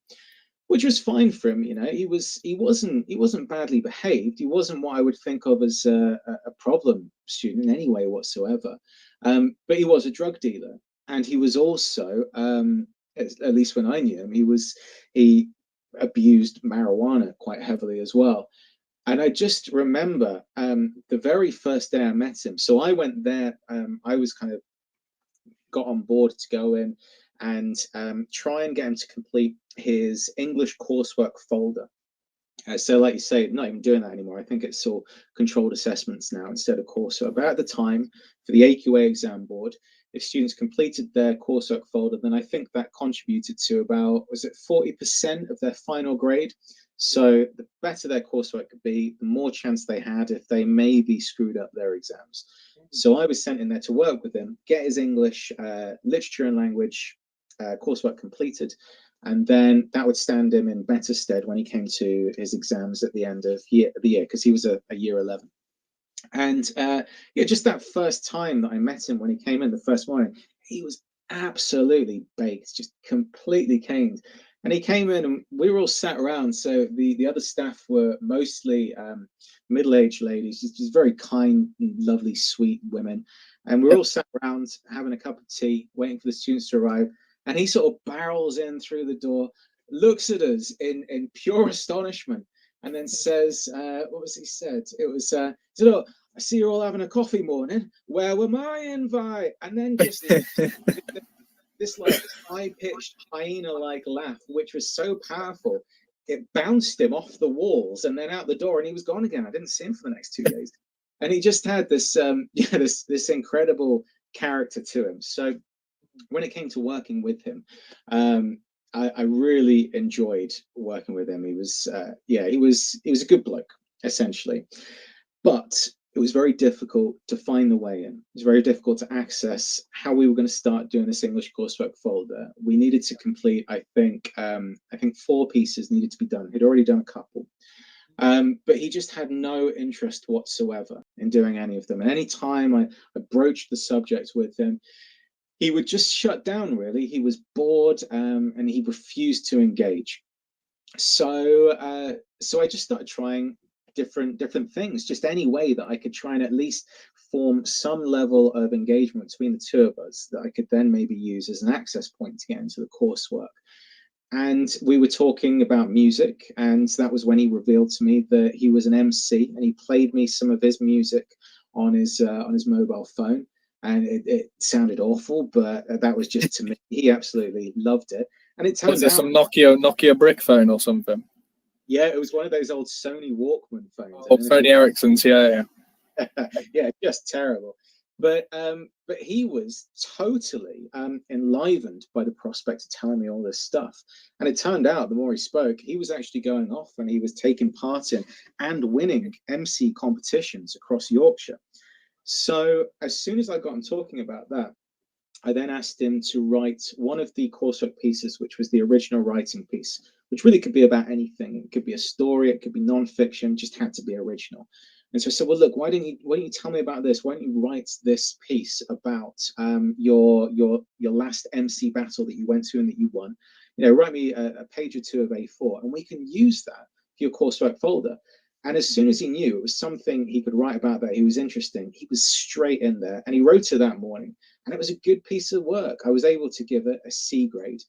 which was fine for him. He wasn't badly behaved. He wasn't what I would think of as a problem student in any way whatsoever. But he was a drug dealer, and he was also, at least when I knew him, he abused marijuana quite heavily as well. And I just remember the very first day I met him. So I went there. I was kind of got on board to go in and try and get him to complete his English coursework folder. So like you say, not even doing that anymore. I think it's all controlled assessments now instead of coursework. But at the time, for the AQA exam board, if students completed their coursework folder, then I think that contributed to about, was it 40% of their final grade? So the better their coursework could be, the more chance they had if they maybe screwed up their exams. So I was sent in there to work with him, get his English, literature and language coursework completed, and then that would stand him in better stead when he came to his exams at the end of the year, because he was a year 11. And yeah, just that first time that I met him when he came in the first morning, he was absolutely baked, just completely caned. And he came in and we were all sat around. So the other staff were mostly middle-aged ladies, just very kind, lovely, sweet women. And we were all sat around having a cup of tea, waiting for the students to arrive. And he sort of barrels in through the door, looks at us in pure astonishment, and then says, what was he said? It was, he said, "Oh, I see you're all having a coffee morning. Where were my invite?" And then just this like high-pitched hyena-like laugh, which was so powerful, it bounced him off the walls and then out the door, and he was gone again. I didn't see him for the next 2 days. And he just had this, this incredible character to him. So when it came to working with him, I really enjoyed working with him. He was, he was a good bloke, essentially. But it was very difficult to find the way in. It was very difficult to access how we were going to start doing this English coursework folder. We needed to complete, I think 4 pieces needed to be done. He'd already done a couple. But he just had no interest whatsoever in doing any of them. And any time I broached the subject with him, he would just shut down, really. He was bored, and he refused to engage. So I just started trying different things, just any way that I could try and at least form some level of engagement between the two of us that I could then maybe use as an access point to get into the coursework. And we were talking about music, and that was when he revealed to me that he was an MC, and he played me some of his music on his mobile phone. And it sounded awful, but that was just to me. He absolutely loved it. And it turned out, was there some Nokia brick phone or something? Yeah, it was one of those old Sony Walkman phones. Oh, Sony Ericsson's, yeah. Yeah, just terrible. But he was totally enlivened by the prospect of telling me all this stuff. And it turned out the more he spoke, he was actually going off and he was taking part in and winning MC competitions across Yorkshire. So as soon as I got him talking about that, I then asked him to write one of the coursework pieces, which was the original writing piece, which really could be about anything. It could be a story, it could be non-fiction, just had to be original. And so I said, well, look, why don't you tell me about this? Why don't you write this piece about your last MC battle that you went to and that you won? You know, write me a page or 2 of A4, and we can use that for your coursework folder. And as soon as he knew it was something he could write about that he was interesting, he was straight in there, and he wrote it that morning. And it was a good piece of work. I was able to give it a C grade.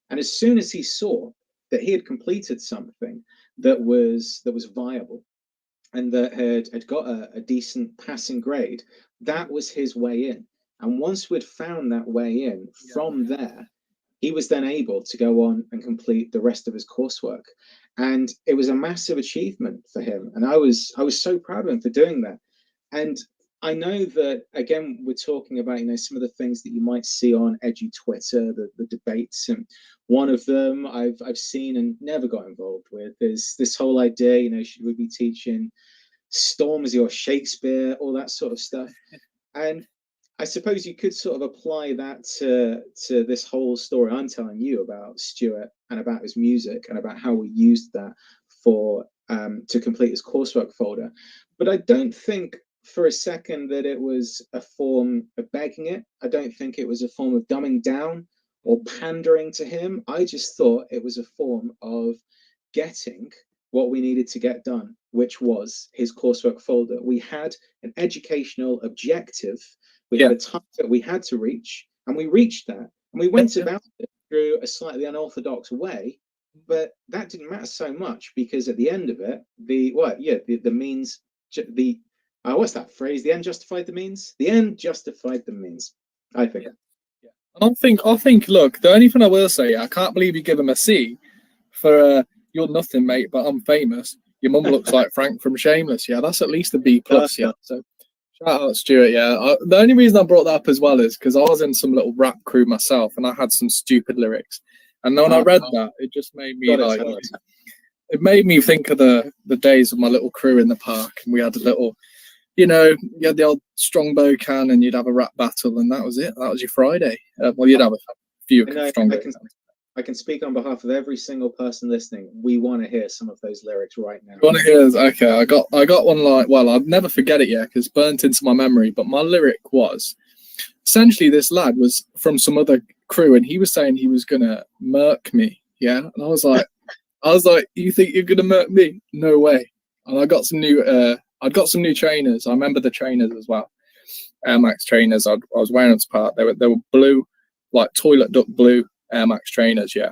And as soon as he saw that he had completed something that was viable and that had got a decent passing grade, that was his way in. And once we'd found that way in, from there, he was then able to go on and complete the rest of his coursework. And it was a massive achievement for him. And I was so proud of him for doing that. And I know that, again, we're talking about, you know, some of the things that you might see on Edu Twitter, the debates. And one of them I've seen and never got involved with is this whole idea, you know, should we be teaching Stormzy or Shakespeare, all that sort of stuff. And I suppose you could sort of apply that to this whole story I'm telling you about Stuart and about his music and about how we used that for to complete his coursework folder. But I don't think for a second that it was a form of begging it. I don't think it was a form of dumbing down or pandering to him. I just thought it was a form of getting what we needed to get done, which was his coursework folder. We had an educational objective. We had a time that we had to reach, and we reached that. And we went about it through a slightly unorthodox way, but that didn't matter so much because at the end of it, the means, what's that phrase? The end justified the means? The end justified the means, I think. Yeah. And I think, look, the only thing I will say, I can't believe you give him a C for you're nothing, mate, but I'm famous. Your mum looks like Frank from Shameless. Yeah, that's at least a B+. Yeah, so Shout out Stuart, yeah. The only reason I brought that up as well is because I was in some little rap crew myself, and I had some stupid lyrics. And then when I read that, it just made me it made me think of the days of my little crew in the park, and we had a little, you had the old strongbow can, and you'd have a rap battle, and that was it. That was your Friday. Well, you'd have a few strongbow cans. I can speak on behalf of every single person listening. We want to hear some of those lyrics right now. You want to hear? Okay, I got one like. Well, I'll never forget it yet because it's burnt into my memory. But my lyric was essentially this lad was from some other crew, and he was saying he was gonna murk me. Yeah, and I was like, you think you're gonna murk me? No way. And I got some new. I'd got some new trainers. I remember the trainers as well. Air Max trainers. I was wearing them to part. They were blue, like toilet duck blue. Air Max trainers, yeah.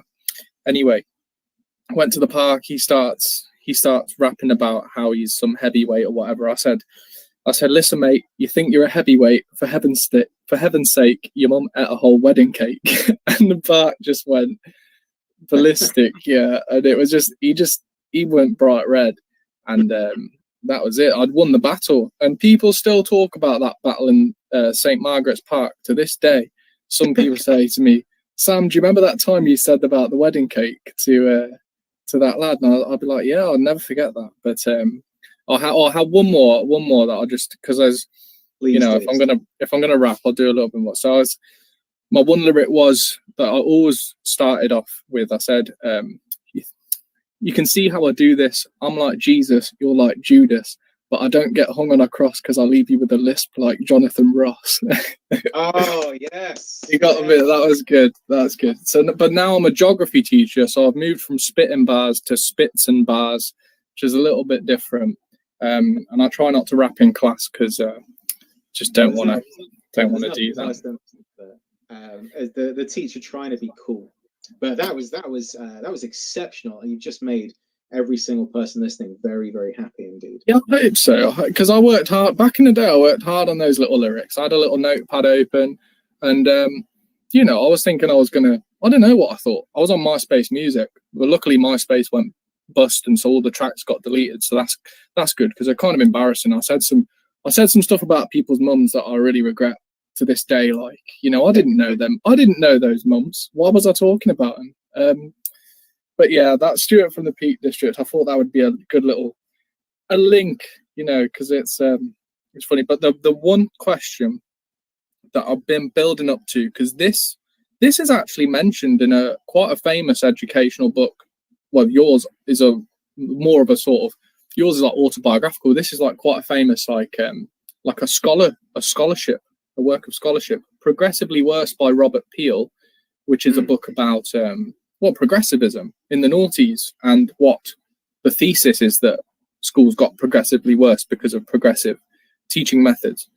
Anyway, went to the park. He starts rapping about how he's some heavyweight or whatever. I said, listen, mate, you think you're a heavyweight? For heaven's sake, your mum ate a whole wedding cake. And the park just went ballistic, yeah. And it was just he went bright red, and that was it. I'd won the battle, and people still talk about that battle in St. Margaret's Park to this day. Some people say to me, Sam, do you remember that time you said about the wedding cake to that lad? And I'll be like, yeah, I'll never forget that. But I'll have one more that I'll just, because if I'm gonna rap, I'll do a little bit more. So my one lyric was that I always started off with. I said, you can see how I do this. I'm like Jesus, you're like Judas, but I don't get hung on a cross because I leave you with a lisp like Jonathan Ross. Oh, yes. You got a bit. That was good. That's good. So, but now I'm a geography teacher, so I've moved from spitting bars to spits and bars, which is a little bit different. And I try not to rap in class because just don't want to do that. As the teacher trying to be cool, but that was exceptional, and you've just made every single person listening very, very happy indeed. Yeah, I hope so, because I worked hard back in the day. I worked hard on those little lyrics. I had a little notepad open, and I was thinking I was gonna. I don't know what I thought. I was on MySpace Music, but luckily MySpace went bust, and so all the tracks got deleted. So that's good, because they're kind of embarrassing. I said some stuff about people's mums that I really regret to this day. Like, I didn't know them. I didn't know those mums. Why was I talking about them? But yeah, that's Stuart from the Peak District. I thought that would be a good little link, because it's funny. But the one question that I've been building up to, because this is actually mentioned in quite a famous educational book. Well, yours is more of a sort of, yours is like autobiographical. This is like quite a famous like a scholarship, a work of scholarship, Progressively Worse by Robert Peel, which is a book about progressivism in the noughties, and what the thesis is that schools got progressively worse because of progressive teaching methods.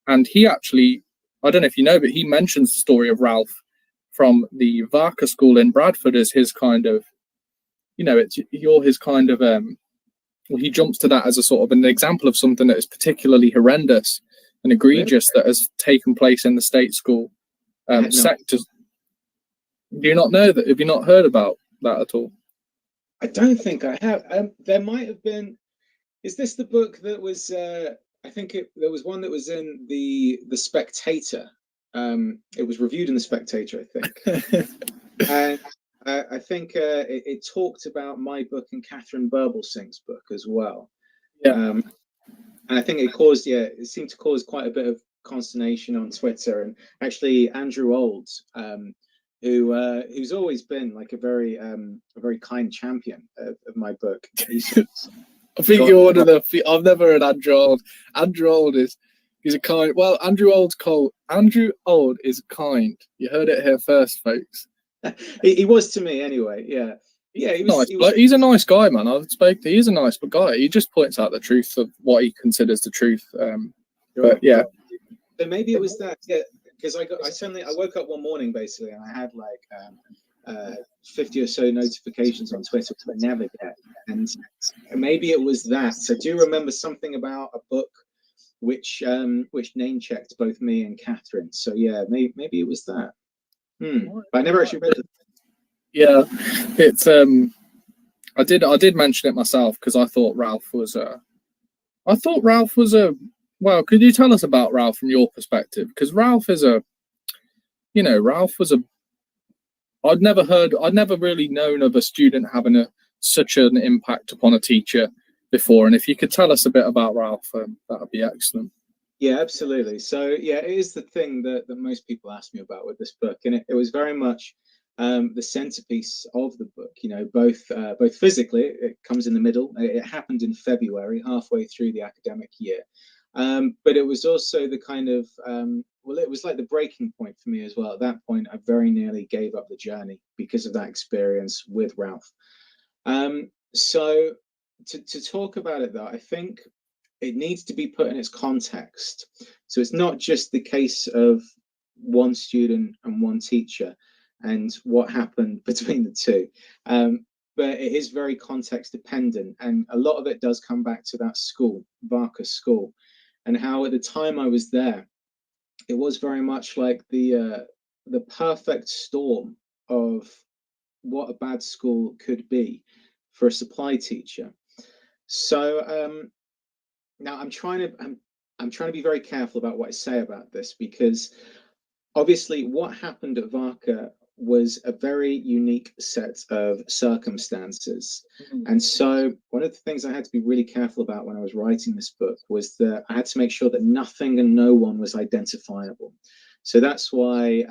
And he actually, I don't know if you know, but he mentions the story of Ralph from the Varka School in Bradford as his kind of, you're his kind of, he jumps to that as a sort of an example of something that is particularly horrendous and egregious that has taken place in the state school sectors. Do you not know that? Have you not heard about that at all? I don't think I have. There might have been. Is this the book that was? I think there was one that was in the Spectator. It was reviewed in the Spectator, I think. And I think it talked about my book and Catherine Burblesing's book as well. Yeah. And I think it seemed to cause quite a bit of consternation on Twitter. And actually, Andrew Olds, who's always been like a very kind champion of my book. I think you're one of the. I've never heard Andrew Old. Andrew Old he's a kind. Well, Andrew Old is kind. You heard it here first, folks. He was to me anyway. Yeah. He's a nice guy, man. He's a nice guy. He just points out the truth of what he considers the truth. But yeah. So maybe it was that. Yeah. Because I woke up one morning basically, and I had like 50 or so notifications on Twitter which I never get, and maybe it was that. So I do remember something about a book which name checked both me and Catherine. So yeah, maybe it was that. But I never actually read it. Yeah, it's I did mention it myself because I thought Ralph was a Well, could you tell us about Ralph from your perspective? Because Ralph is Ralph was a. I'd never really known of a student having such an impact upon a teacher before. And if you could tell us a bit about Ralph, that would be excellent. Yeah, absolutely. So yeah, it is the thing that most people ask me about with this book, and it was very much the centerpiece of the book. You know, both physically, it comes in the middle. It happened in February, halfway through the academic year, but it was also the kind of well, it was like the breaking point for me as well. At that point, I very nearly gave up the journey because of that experience with Ralph. So to talk about it though, I think it needs to be put in its context. So it's not just the case of one student and one teacher and what happened between the two. But it is very context dependent. And a lot of it does come back to that school, Varka School, and how at the time I was there, it was very much like the perfect storm of what a bad school could be for a supply teacher. So now I'm trying to be very careful about what I say about this, because obviously what happened at Varka was a very unique set of circumstances. And so one of the things I had to be really careful about when I was writing this book was that I had to make sure that nothing and no one was identifiable. So that's why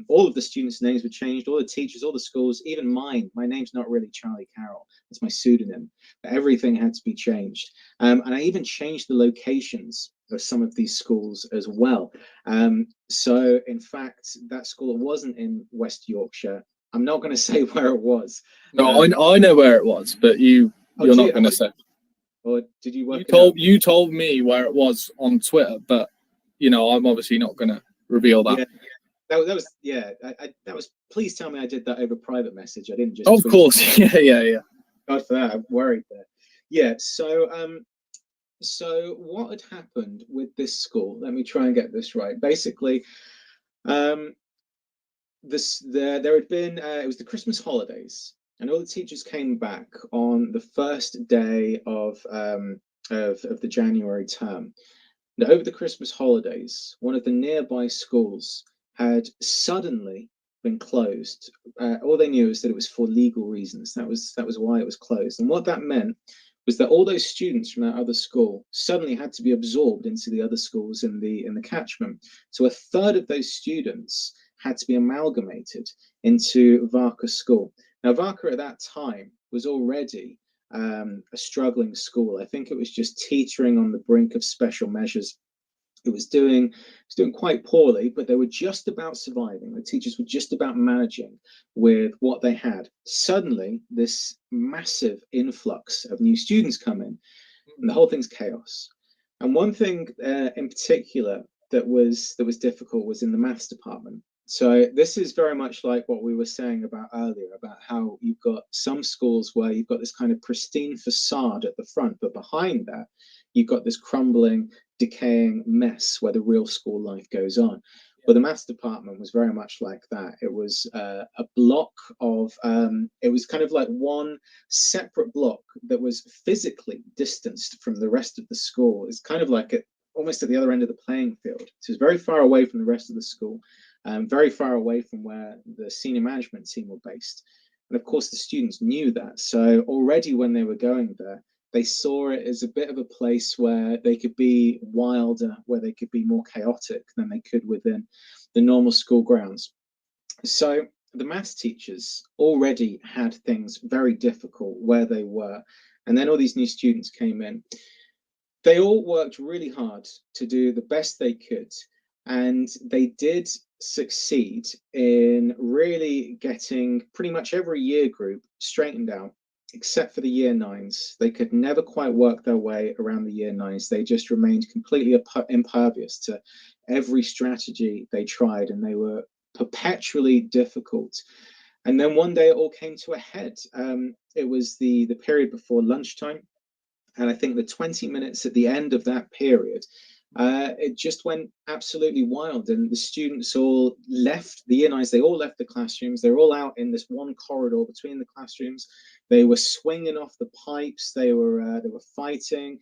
all of the students' names were changed, all the teachers, all the schools, even mine. My name's not really Charlie Carroll. It's my pseudonym. But everything had to be changed. And I even changed the locations of some of these schools as well. So, in fact, that school wasn't in West Yorkshire. I'm not going to say where it was. No, I know where it was, but you're not going to say. Or did you work? You told me where it was on Twitter, but I'm obviously not going to reveal that. Yeah, that was that was. Please tell me I did that over private message. I didn't just. Of course, yeah. God for that, I'm worried there. Yeah, so what had happened with this school? Let me try and get this right. Basically, there had been it was the Christmas holidays, and all the teachers came back on the first day of the January term. Now, over the Christmas holidays, one of the nearby schools had suddenly been closed. All they knew is that it was for legal reasons. That was why it was closed. And what that meant was that all those students from that other school suddenly had to be absorbed into the other schools in the catchment. So a third of those students had to be amalgamated into Varka School. Now, Varka at that time was already a struggling school. I think it was just teetering on the brink of special measures. It was doing quite poorly, but they were just about surviving. The teachers were just about managing with what they had. Suddenly, this massive influx of new students come in, and the whole thing's chaos. And one thing in particular that was difficult was in the maths department. So this is very much like what we were saying about earlier, about how you've got some schools where you've got this kind of pristine facade at the front, but behind that, you've got this crumbling, decaying mess where the real school life goes on. Well, the maths department was very much like that. It was a block of, it was kind of like one separate block that was physically distanced from the rest of the school. It's kind of like almost at the other end of the playing field. So it's very far away from the rest of the school. Very far away from where the senior management team were based. And of course, the students knew that. So already when they were going there, they saw it as a bit of a place where they could be wilder, where they could be more chaotic than they could within the normal school grounds. So the maths teachers already had things very difficult where they were. And then all these new students came in. They all worked really hard to do the best they could. And they did succeed in really getting pretty much every year group straightened out, except for the year nines. They could never quite work their way around the year nines. They just remained completely impervious to every strategy they tried, and they were perpetually difficult. And then one day it all came to a head. It was the period before lunchtime, and I think the 20 minutes at the end of that period, it just went absolutely wild, and the students all left the year nines. They all left the classrooms. They're all out in this one corridor between the classrooms. They were swinging off the pipes. They were fighting.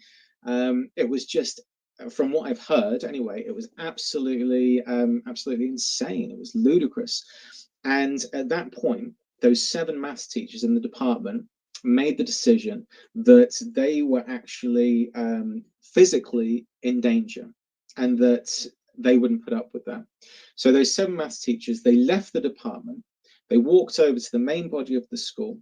It was just from what I've heard anyway, it was absolutely insane. It was ludicrous. And at that point, those 7 maths teachers in the department made the decision that they were actually physically in danger, and that they wouldn't put up with that. So those 7 maths teachers, they left the department, they walked over to the main body of the school,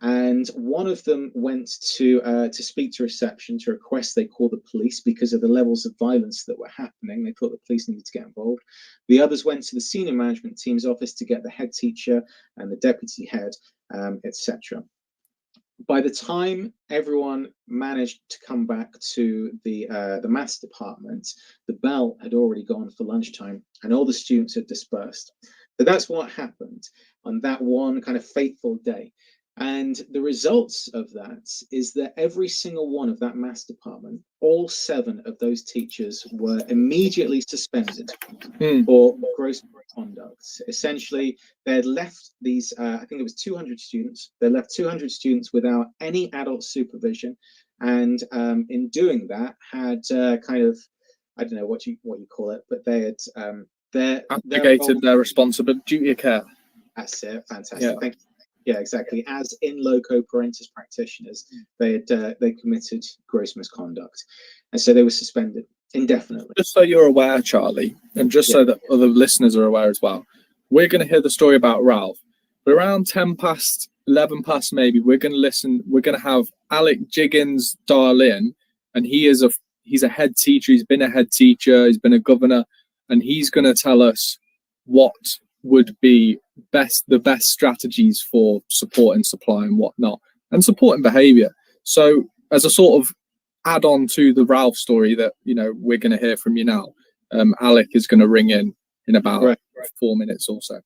and one of them went to speak to reception to request they call the police because of the levels of violence that were happening. They thought the police needed to get involved. The others went to the senior management team's office to get the head teacher and the deputy head, etc. By the time everyone managed to come back to the maths department, the bell had already gone for lunchtime and all the students had dispersed. So that's what happened on that one kind of fateful day. And the results of that is that every single one of that maths department, all 7 of those teachers were immediately suspended for gross misconduct. Essentially, they had left these, I think it was 200 students. They left 200 students without any adult supervision, and in doing that, had kind of, I don't know what you call it, but they had abdicated their responsible duty of care. That's it. Fantastic. Yeah. Thank you. Yeah, exactly. As in loco parentis practitioners, they committed gross misconduct, and so they were suspended indefinitely. Just so you're aware, Charlie, and just so that other listeners are aware as well, we're going to hear the story about Ralph. But around 10 past, 11 past maybe, we're going to listen. We're going to have Alec Jiggins dial in, and he's a head teacher. He's been a head teacher. He's been a governor, and he's going to tell us what would be the best strategies for supporting supply and whatnot, and supporting behaviour. So as a sort of add-on to the Ralph story that we're going to hear from you now, Alec is going to ring in about 4 minutes or so.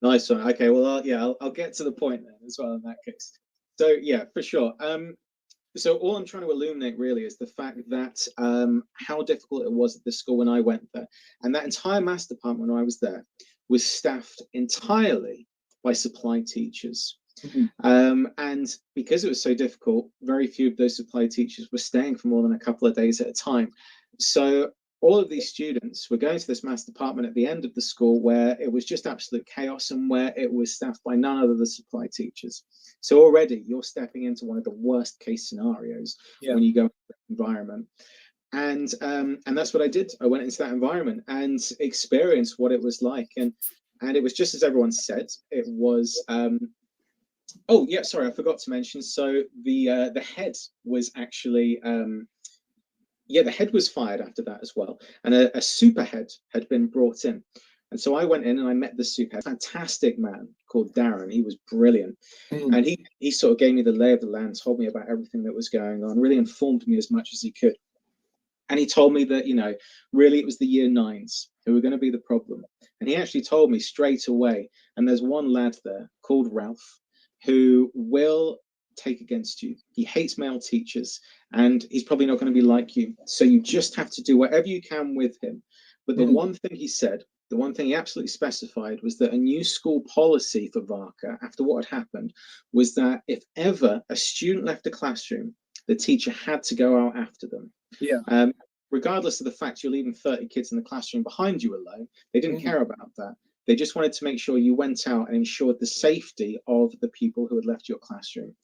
Nice one. Okay, well, I'll get to the point then as well in that case. So yeah, for sure. So all I'm trying to illuminate really is the fact that how difficult it was at the school when I went there, and that entire maths department when I was there was staffed entirely by supply teachers. And because it was so difficult, very few of those supply teachers were staying for more than a couple of days at a time. So all of these students were going to this maths department at the end of the school where it was just absolute chaos and where it was staffed by none other than supply teachers. So already you're stepping into one of the worst case scenarios when you go into that environment. And that's what I did. I went into that environment and experienced what it was like, and it was just as everyone said. It was oh yeah, sorry, I forgot to mention. So the head was actually the head was fired after that as well, and a super head had been brought in. And so I went in and I met the super head, fantastic man called Darren. He was brilliant, and he sort of gave me the lay of the land, told me about everything that was going on, really informed me as much as he could. And he told me that, really it was the year 9s who were going to be the problem. And he actually told me straight away, and there's one lad there called Ralph who will take against you. He hates male teachers, and he's probably not going to be like you. So you just have to do whatever you can with him. But the one thing he said, the one thing he absolutely specified was that a new school policy for Varka, after what had happened, was that if ever a student left a classroom, the teacher had to go out after them. Regardless of the fact you're leaving 30 kids in the classroom behind you alone, they didn't care about that. They just wanted to make sure you went out and ensured the safety of the people who had left your classroom.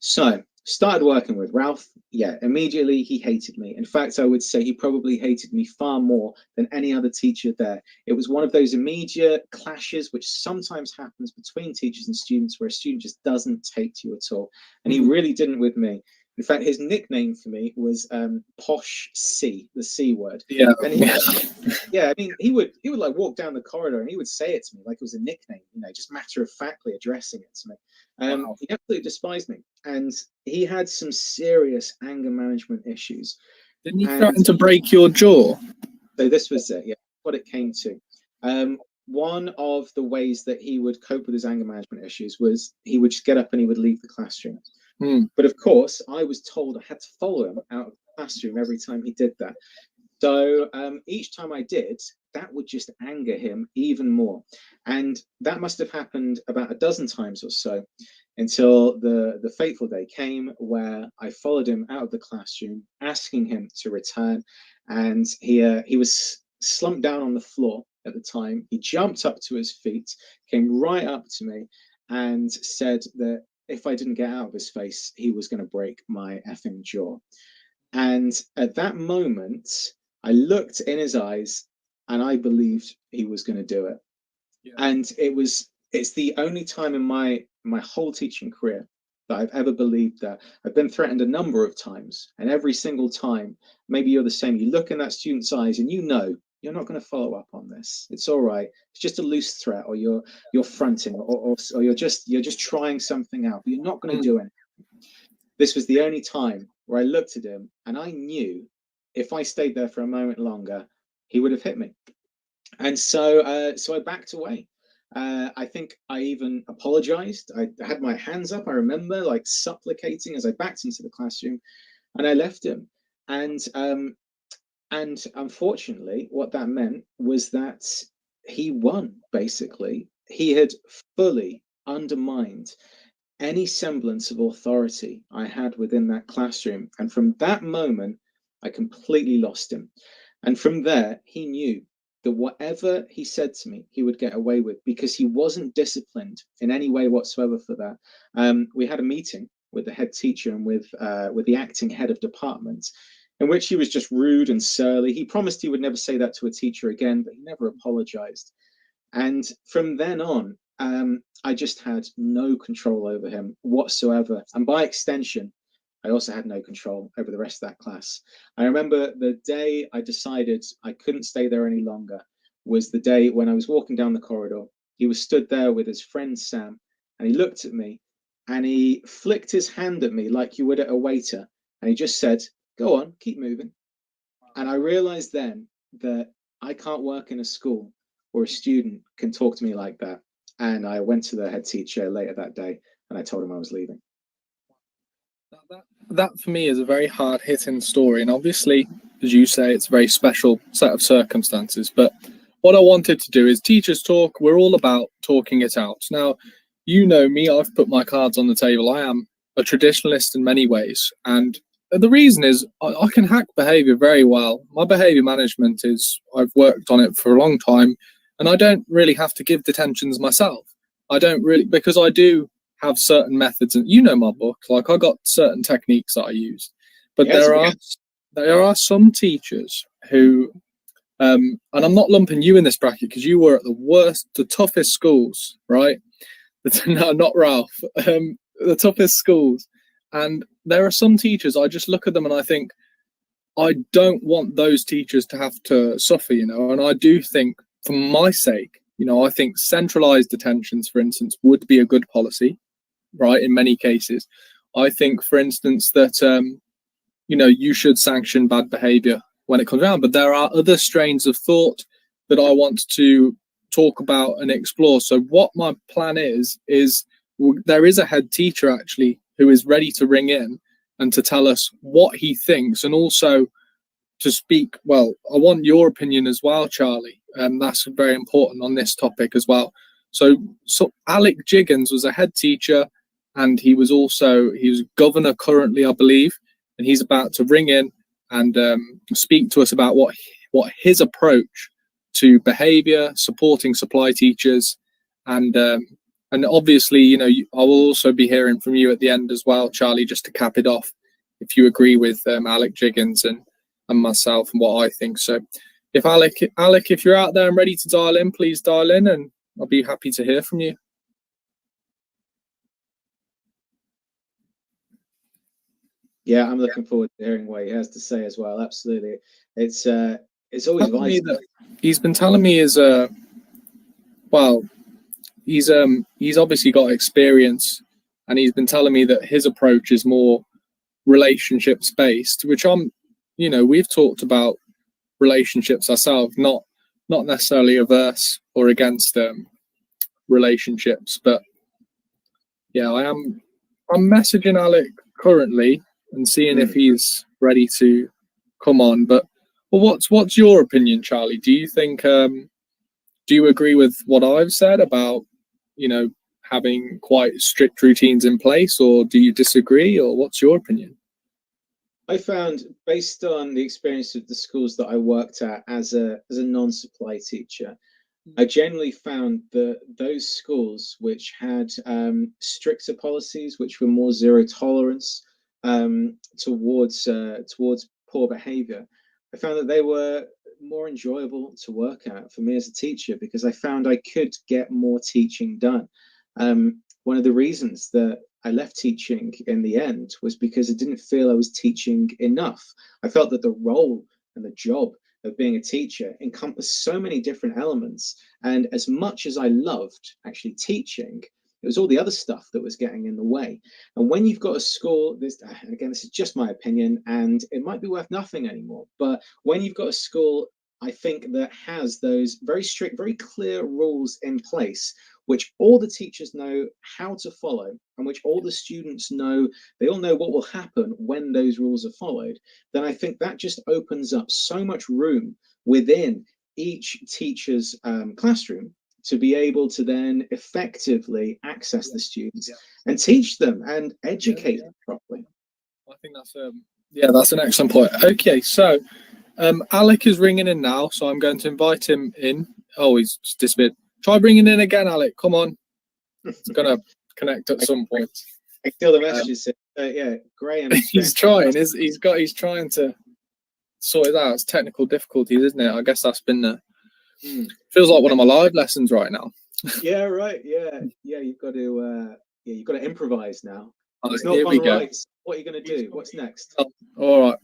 So started working with Ralph. Yeah, immediately he hated me. In fact, I would say he probably hated me far more than any other teacher there. It was one of those immediate clashes which sometimes happens between teachers and students where a student just doesn't take to you at all. And he really didn't with me. In fact, his nickname for me was Posh C, the C word. Yeah. And I mean, he would like walk down the corridor and he would say it to me like it was a nickname, just matter of factly addressing it to me. Wow. He absolutely despised me, and he had some serious anger management issues. Didn't he threaten to break your jaw? So this was it, what it came to. One of the ways that he would cope with his anger management issues was he would just get up and he would leave the classroom. But of course, I was told I had to follow him out of the classroom every time he did that. So each time I did, that would just anger him even more. And that must have happened about a dozen times or so until the fateful day came where I followed him out of the classroom, asking him to return. and he was slumped down on the floor at the time. He jumped up to his feet, came right up to me, and said that if I didn't get out of his face, he was going to break my effing jaw. And at that moment, I looked in his eyes, and I believed he was going to do it. Yeah. And it's the only time in my whole teaching career that I've ever believed that. I've been threatened a number of times, and every single time, maybe you're the same. You look in that student's eyes, and you know you're not going to follow up on this. It's all right. It's just a loose threat, or you're fronting, or you're just trying something out, but you're not going to do anything. This was the only time where I looked at him, and I knew if I stayed there for a moment longer, he would have hit me. And so I backed away. I think I even apologized. I had my hands up. I remember like supplicating as I backed into the classroom, and I left him. And unfortunately, what that meant was that he won, basically. He had fully undermined any semblance of authority I had within that classroom. And from that moment, I completely lost him. And from there, he knew that whatever he said to me, he would get away with, because he wasn't disciplined in any way whatsoever for that. We had a meeting with the head teacher and with the acting head of department, in which he was just rude and surly. He promised he would never say that to a teacher again, but he never apologized. And from then on, I just had no control over him whatsoever. And by extension, I also had no control over the rest of that class. I remember the day I decided I couldn't stay there any longer was the day when I was walking down the corridor. He was stood there with his friend Sam, and he looked at me and he flicked his hand at me like you would at a waiter. And he just said, "Go on, keep moving." And I realized then that I can't work in a school where a student can talk to me like that. And I went to the head teacher later that day and I told him I was leaving. That for me is a very hard-hitting story, and obviously, as you say, it's a very special set of circumstances. But what I wanted to do is Teachers Talk. We're all about talking it out. Now, you know me, I've put my cards on the table. I am a traditionalist in many ways, and the reason is I can hack behaviour very well. My behaviour management I've worked on it for a long time, and I don't really have to give detentions myself. I don't really, because I do have certain methods, and you know my book, like I got certain techniques that I use. But yes, there are some teachers who, and I'm not lumping you in this bracket because you were at the toughest schools, right? No, not Ralph. The toughest schools. And there are some teachers, I just look at them and I think, I don't want those teachers to have to suffer, and I do think, for my sake, I think centralized detentions, for instance, would be a good policy, right? In many cases, I think, for instance, that, you should sanction bad behavior when it comes around. But there are other strains of thought that I want to talk about and explore. So what my plan is there is a head teacher actually who is ready to ring in and to tell us what he thinks, and also to speak. Well, I want your opinion as well, Charlie. That's very important on this topic as well. So Alec Jiggins was a head teacher, and he was governor currently, I believe, and he's about to ring in and speak to us about what his approach to behaviour, supporting supply teachers, and obviously, I will also be hearing from you at the end as well, Charlie, just to cap it off, if you agree with Alec Jiggins and myself and what I think. So if Alec, if you're out there and ready to dial in, please dial in, and I'll be happy to hear from you. Yeah, I'm looking forward to hearing what he has to say as well. Absolutely. It's always vital. He's been telling me he's obviously got experience, and he's been telling me that his approach is more relationships based, which we've talked about relationships ourselves, not necessarily averse or against relationships. But yeah, I'm messaging Alec currently and seeing if he's ready to come on. But what's your opinion, Charlie? Do you think do you agree with what I've said about having quite strict routines in place, or do you disagree, or what's your opinion? I found, based on the experience of the schools that I worked at as a non-supply teacher, I generally found that those schools which had stricter policies, which were more zero tolerance towards poor behaviour, I found that they were more enjoyable to work at for me as a teacher, because I found I could get more teaching done. One of the reasons that I left teaching in the end was because I didn't feel I was teaching enough. I felt that the role and the job of being a teacher encompassed so many different elements. And as much as I loved actually teaching, it was all the other stuff that was getting in the way. And when you've got a school, this is just my opinion, and it might be worth nothing anymore, but when you've got a school, I think, that has those very strict, very clear rules in place, which all the teachers know how to follow, and which all the students know, they all know what will happen when those rules are followed, then I think that just opens up so much room within each teacher's classroom to be able to then effectively access the students and teach them and educate them properly. I think that's an excellent point. Okay, so Alec is ringing in now, so I'm going to invite him in. Oh, he's just disappeared. Try bringing in again, Alec. Come on. It's going to connect at some point. I feel the messages. Yeah, Graham. He's trying. He's trying to sort it out. It's technical difficulties, isn't it? I guess that's been feels like one of my live lessons right now. Yeah, right. Yeah. You've got to improvise now. It's not here we go. Right. What are you going to do? What's next? All right.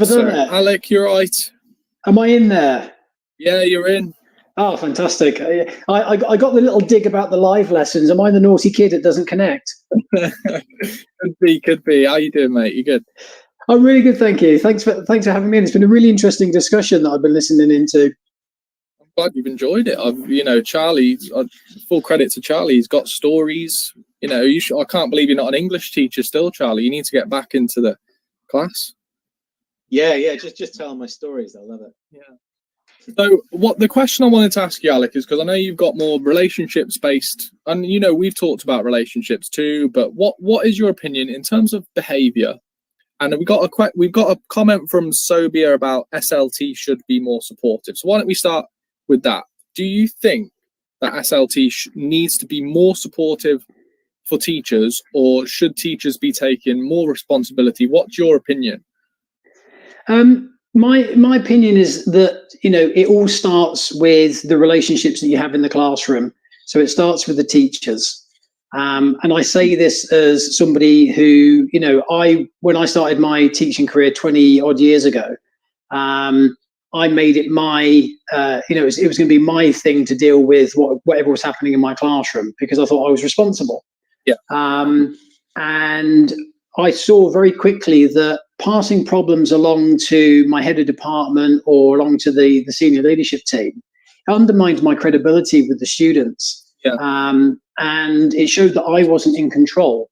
So, Alec, you're right. Am I in there? Yeah, you're in. Oh, fantastic. I got the little dig about the live lessons. Am I the naughty kid that doesn't connect? Could be. How you doing, mate? You good? I'm really good, thank you. Thanks for having me in. It's been a really interesting discussion that I've been listening into. I'm glad you've enjoyed it. Charlie, full credit to Charlie. He's got stories. I can't believe you're not an English teacher still, Charlie. You need to get back into the class. Yeah. Just tell them my stories. I love it. Yeah. So what the question I wanted to ask you, Alec, is because I know you've got more relationships based, and we've talked about relationships too, but what is your opinion in terms of behavior? And we've got a comment from Sobia about SLT should be more supportive. So why don't we start with that? Do you think that SLT needs to be more supportive for teachers, or should teachers be taking more responsibility? What's your opinion? My opinion is that it all starts with the relationships that you have in the classroom. So it starts with the teachers, and I say this as somebody who when I started my teaching career 20 odd years ago, I made it my it was going to be my thing to deal with whatever was happening in my classroom, because I thought I was responsible. Yeah. And I saw very quickly that passing problems along to my head of department or along to the senior leadership team undermined my credibility with the students. Yeah. And it showed that I wasn't in control.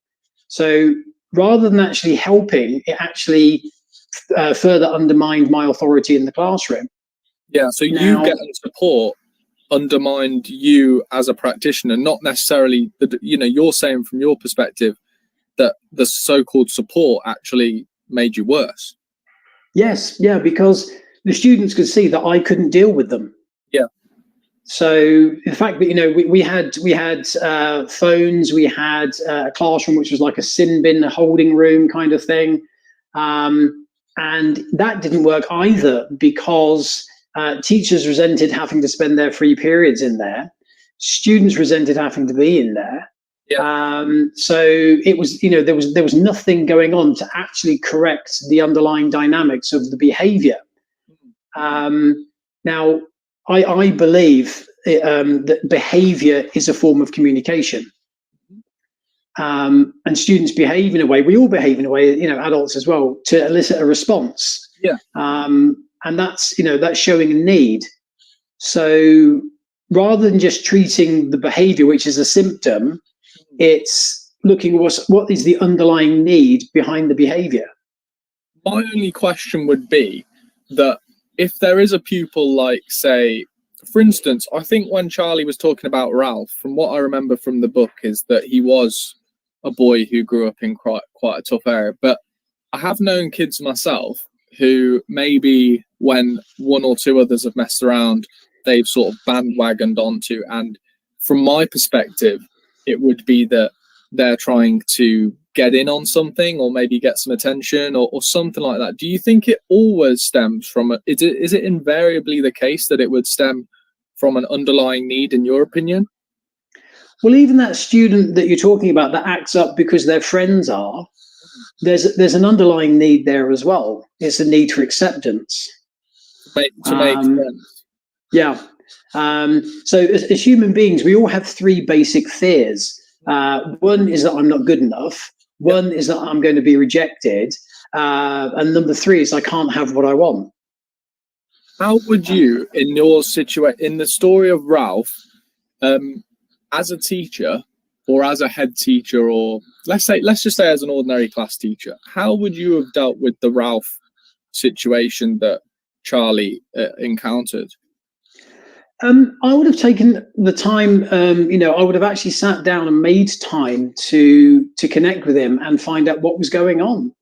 So rather than actually helping, it actually further undermined my authority in the classroom. Yeah, so you getting support undermined you as a practitioner, not necessarily, you're saying from your perspective that the so-called support actually made you worse. Yes, yeah, because the students could see that I couldn't deal with them. Yeah. So the fact that we had phones, we had a classroom which was like a sin bin, a holding room kind of thing, and that didn't work either, because teachers resented having to spend their free periods in there. Students resented having to be in there. Yeah. So it was, there was nothing going on to actually correct the underlying dynamics of the behaviour. Now, I believe that behaviour is a form of communication, and students behave in a way. We all behave in a way, adults as well, to elicit a response. Yeah. And that's showing a need. So rather than just treating the behaviour, which is a symptom, it's looking what is the underlying need behind the behaviour. My only question would be that if there is a pupil, like, say, for instance, I think when Charlie was talking about Ralph, from what I remember from the book, is that he was a boy who grew up in quite a tough area, but I have known kids myself who maybe when one or two others have messed around, they've sort of bandwagoned onto. And from my perspective, it would be that they're trying to get in on something or maybe get some attention or something like that. Do you think it always stems from, is it invariably the case that it would stem from an underlying need, in your opinion? Well, even that student that you're talking about that acts up because their friends are, there's an underlying need there as well. It's a need for acceptance. To make friends. Yeah. So as human beings, we all have three basic fears. One is that I'm not good enough. One is that I'm going to be rejected. And number three is I can't have what I want. How would you, in your situation, in the story of Ralph, as a teacher or as a head teacher, or let's just say as an ordinary class teacher, how would you have dealt with the Ralph situation that Charlie encountered? I would have taken the time, I would have actually sat down and made time to connect with him and find out what was going on.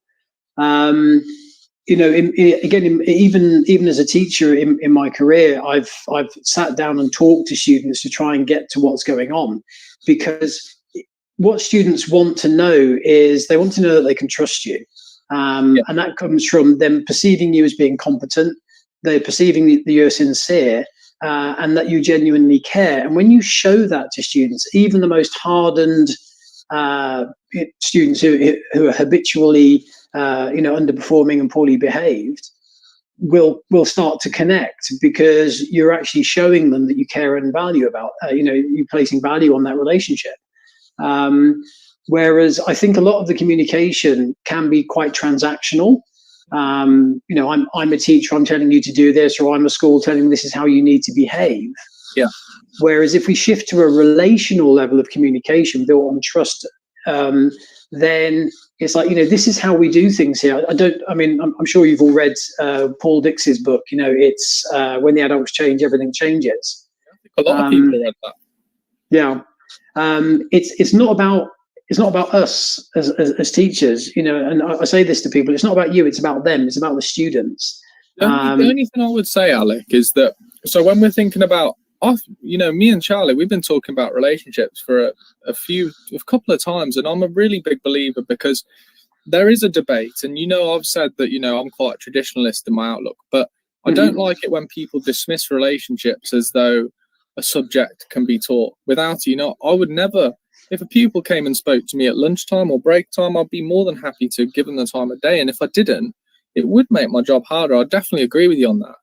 Even as a teacher in my career, I've sat down and talked to students to try and get to what's going on, because what students want to know is they want to know that they can trust you. And that comes from them perceiving you as being competent. They're perceiving that you're sincere, and that you genuinely care. And when you show that to students, even the most hardened students who are habitually underperforming and poorly behaved, will start to connect, because you're actually showing them that you care and value about, you're placing value on that relationship. Whereas I think a lot of the communication can be quite transactional. I'm a teacher, I'm telling you to do this, or I'm a school telling you this is how you need to behave. Yeah. Whereas if we shift to a relational level of communication built on trust, then it's like, this is how we do things here. I'm sure you've all read Paul Dix's book, it's When the Adults Change, Everything Changes. A lot of people read that. Yeah. It's not about us as teachers, and I say this to people, it's not about you, it's about them, it's about the students. The only thing I would say, Alec, is that, so when we're thinking about, me and Charlie, we've been talking about relationships for a couple of times, and I'm a really big believer, because there is a debate, and I've said that I'm quite a traditionalist in my outlook, but I don't like it when people dismiss relationships as though a subject can be taught without it. I would never, if a pupil came and spoke to me at lunchtime or break time, I'd be more than happy to give them the time of day, and if I didn't, it would make my job harder. I definitely agree with you on that.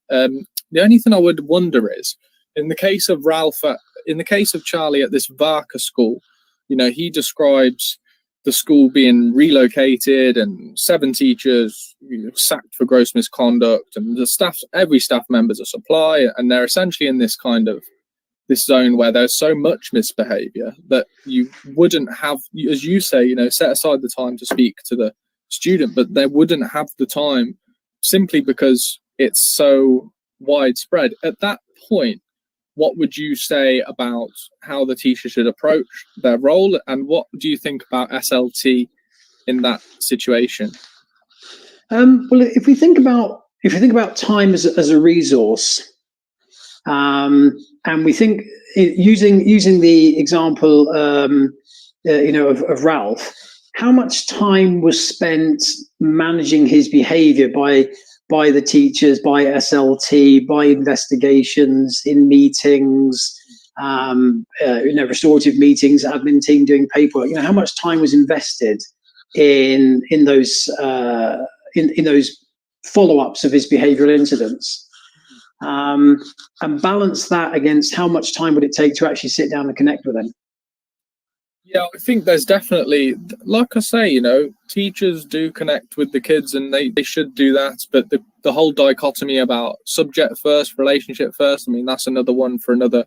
The only thing I would wonder is, in the case of Ralph, in the case of Charlie at this Varka school, he describes the school being relocated and 7 teachers sacked for gross misconduct, and every staff member's a supply, and they're essentially in this kind of this zone where there's so much misbehavior that you wouldn't have, as you say, set aside the time to speak to the student, but they wouldn't have the time simply because it's so widespread. At that point, what would you say about how the teacher should approach their role, and what do you think about SLT in that situation? Well, if we think about time as a resource, and we think using the example of Ralph, how much time was spent managing his behavior by the teachers, by SLT, by investigations, in meetings, restorative meetings, admin team doing paperwork. How much time was invested in those follow-ups of his behavioural incidents, and balance that against how much time would it take to actually sit down and connect with them. Yeah, I think there's definitely, like I say, teachers do connect with the kids, and they should do that. But the whole dichotomy about subject first, relationship first, that's another one for another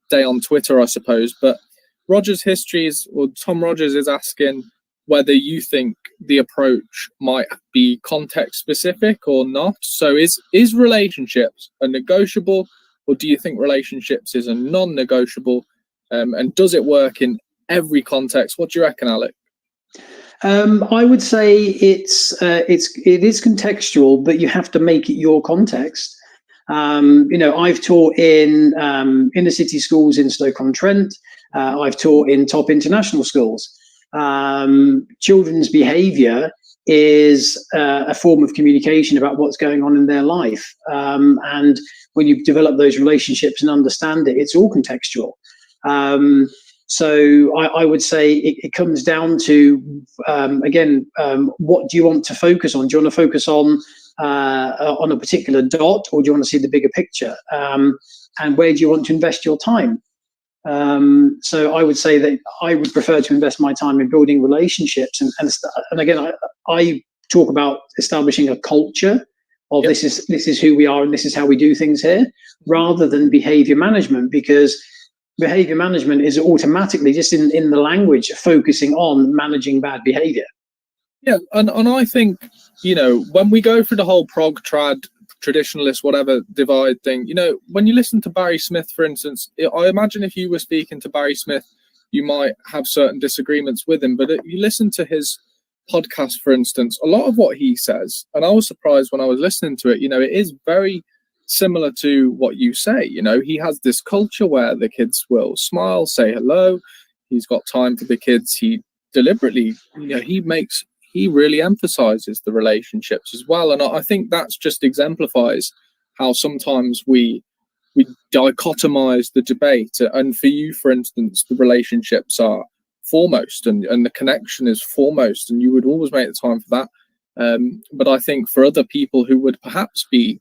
day on Twitter, I suppose. But Tom Rogers is asking whether you think the approach might be context specific or not. So is relationships a negotiable, or do you think relationships is a non-negotiable? And does it work in every context? What do you reckon, Alec? I would say it is contextual, but you have to make it your context. I've taught in inner city schools in Stoke-on-Trent. I've taught in top international schools. Children's behaviour is a form of communication about what's going on in their life, and when you develop those relationships and understand it, it's all contextual. So I would say it comes down to, what do you want to focus on? Do you want to focus on a particular dot, or do you want to see the bigger picture? And where do you want to invest your time? So I would say that I would prefer to invest my time in building relationships. And again, I talk about establishing a culture of this is who we are and this is how we do things here, rather than behavior management, because behavior management is automatically just in the language focusing on managing bad behavior. Yeah, and I think, when we go through the whole prog trad traditionalist whatever divide thing, when you listen to Barry Smith, for instance, I imagine if you were speaking to Barry Smith, you might have certain disagreements with him, but if you listen to his podcast, for instance, a lot of what he says, and I was surprised when I was listening to it, it is very similar to what you say. He has this culture where the kids will smile, say hello, he's got time for the kids, he deliberately, he really emphasizes the relationships as well. And I think that's just exemplifies how sometimes we dichotomize the debate. And for you, for instance, the relationships are foremost and the connection is foremost, and you would always make the time for that. But I think for other people who would perhaps be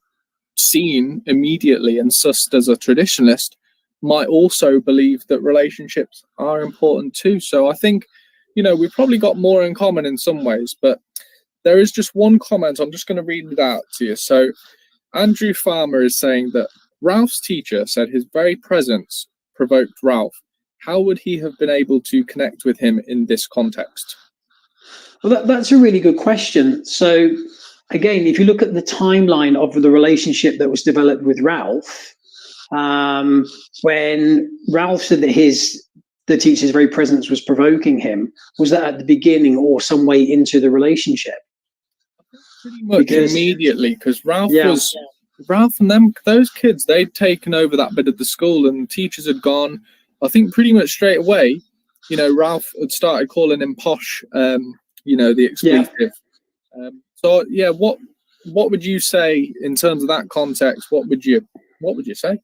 seen immediately and sussed as a traditionalist might also believe that relationships are important too. So I think, we've probably got more in common in some ways, but there is just one comment. I'm just going to read it out to you. So Andrew Farmer is saying that Ralph's teacher said his very presence provoked Ralph. How would he have been able to connect with him in this context? Well, that's a really good question. So again, if you look at the timeline of the relationship that was developed with Ralph, when Ralph said that the teacher's very presence was provoking him, was that at the beginning or some way into the relationship? Pretty much immediately, because Ralph and those kids, they'd taken over that bit of the school and the teachers had gone. I think pretty much straight away, Ralph had started calling him posh, the expletive. So yeah, what would you say in terms of that context? What would you say?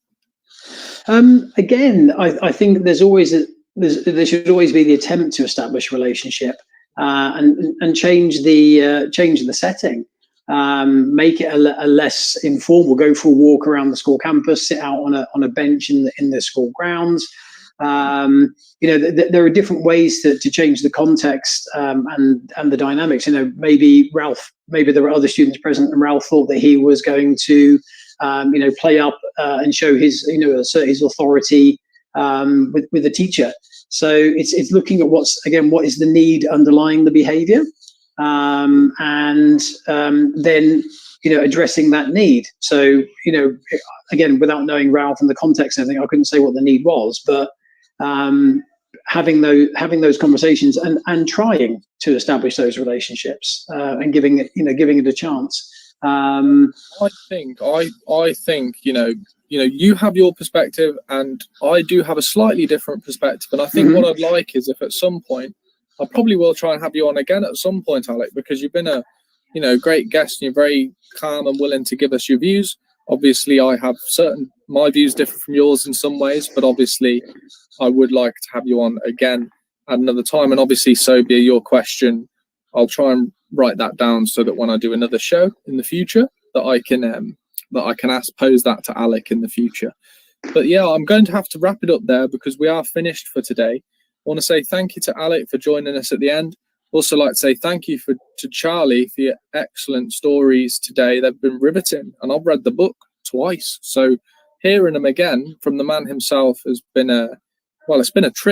Again, I think there should always be the attempt to establish a relationship and change the setting, make it a less informal. Go for a walk around the school campus, sit out on a bench in the school grounds. There are different ways to change the context and the dynamics. Maybe there were other students present, and Ralph thought that he was going to play up and show his assert his authority with the teacher. So it's looking at what is the need underlying the behaviour, and then addressing that need. So again, without knowing Ralph and the context and everything, I couldn't say what the need was, but having those conversations and trying to establish those relationships and giving it a chance. I think you have your perspective and I do have a slightly different perspective, and I think what I'd like is if at some point I probably will try and have you on again at some point, Alec, because you've been a great guest and you're very calm and willing to give us your views. Obviously I have my views differ from yours in some ways, but obviously I would like to have you on again at another time. And obviously, Sobia, your question, I'll try and write that down so that when I do another show in the future that I can pose that to Alec in the future. But yeah, I'm going to have to wrap it up there because we are finished for today. I want to say thank you to Alec for joining us at the end. Also like to say thank you to Charlie for your excellent stories today. They've been riveting, and I've read the book twice. So hearing them again from the man himself has been it's been a trip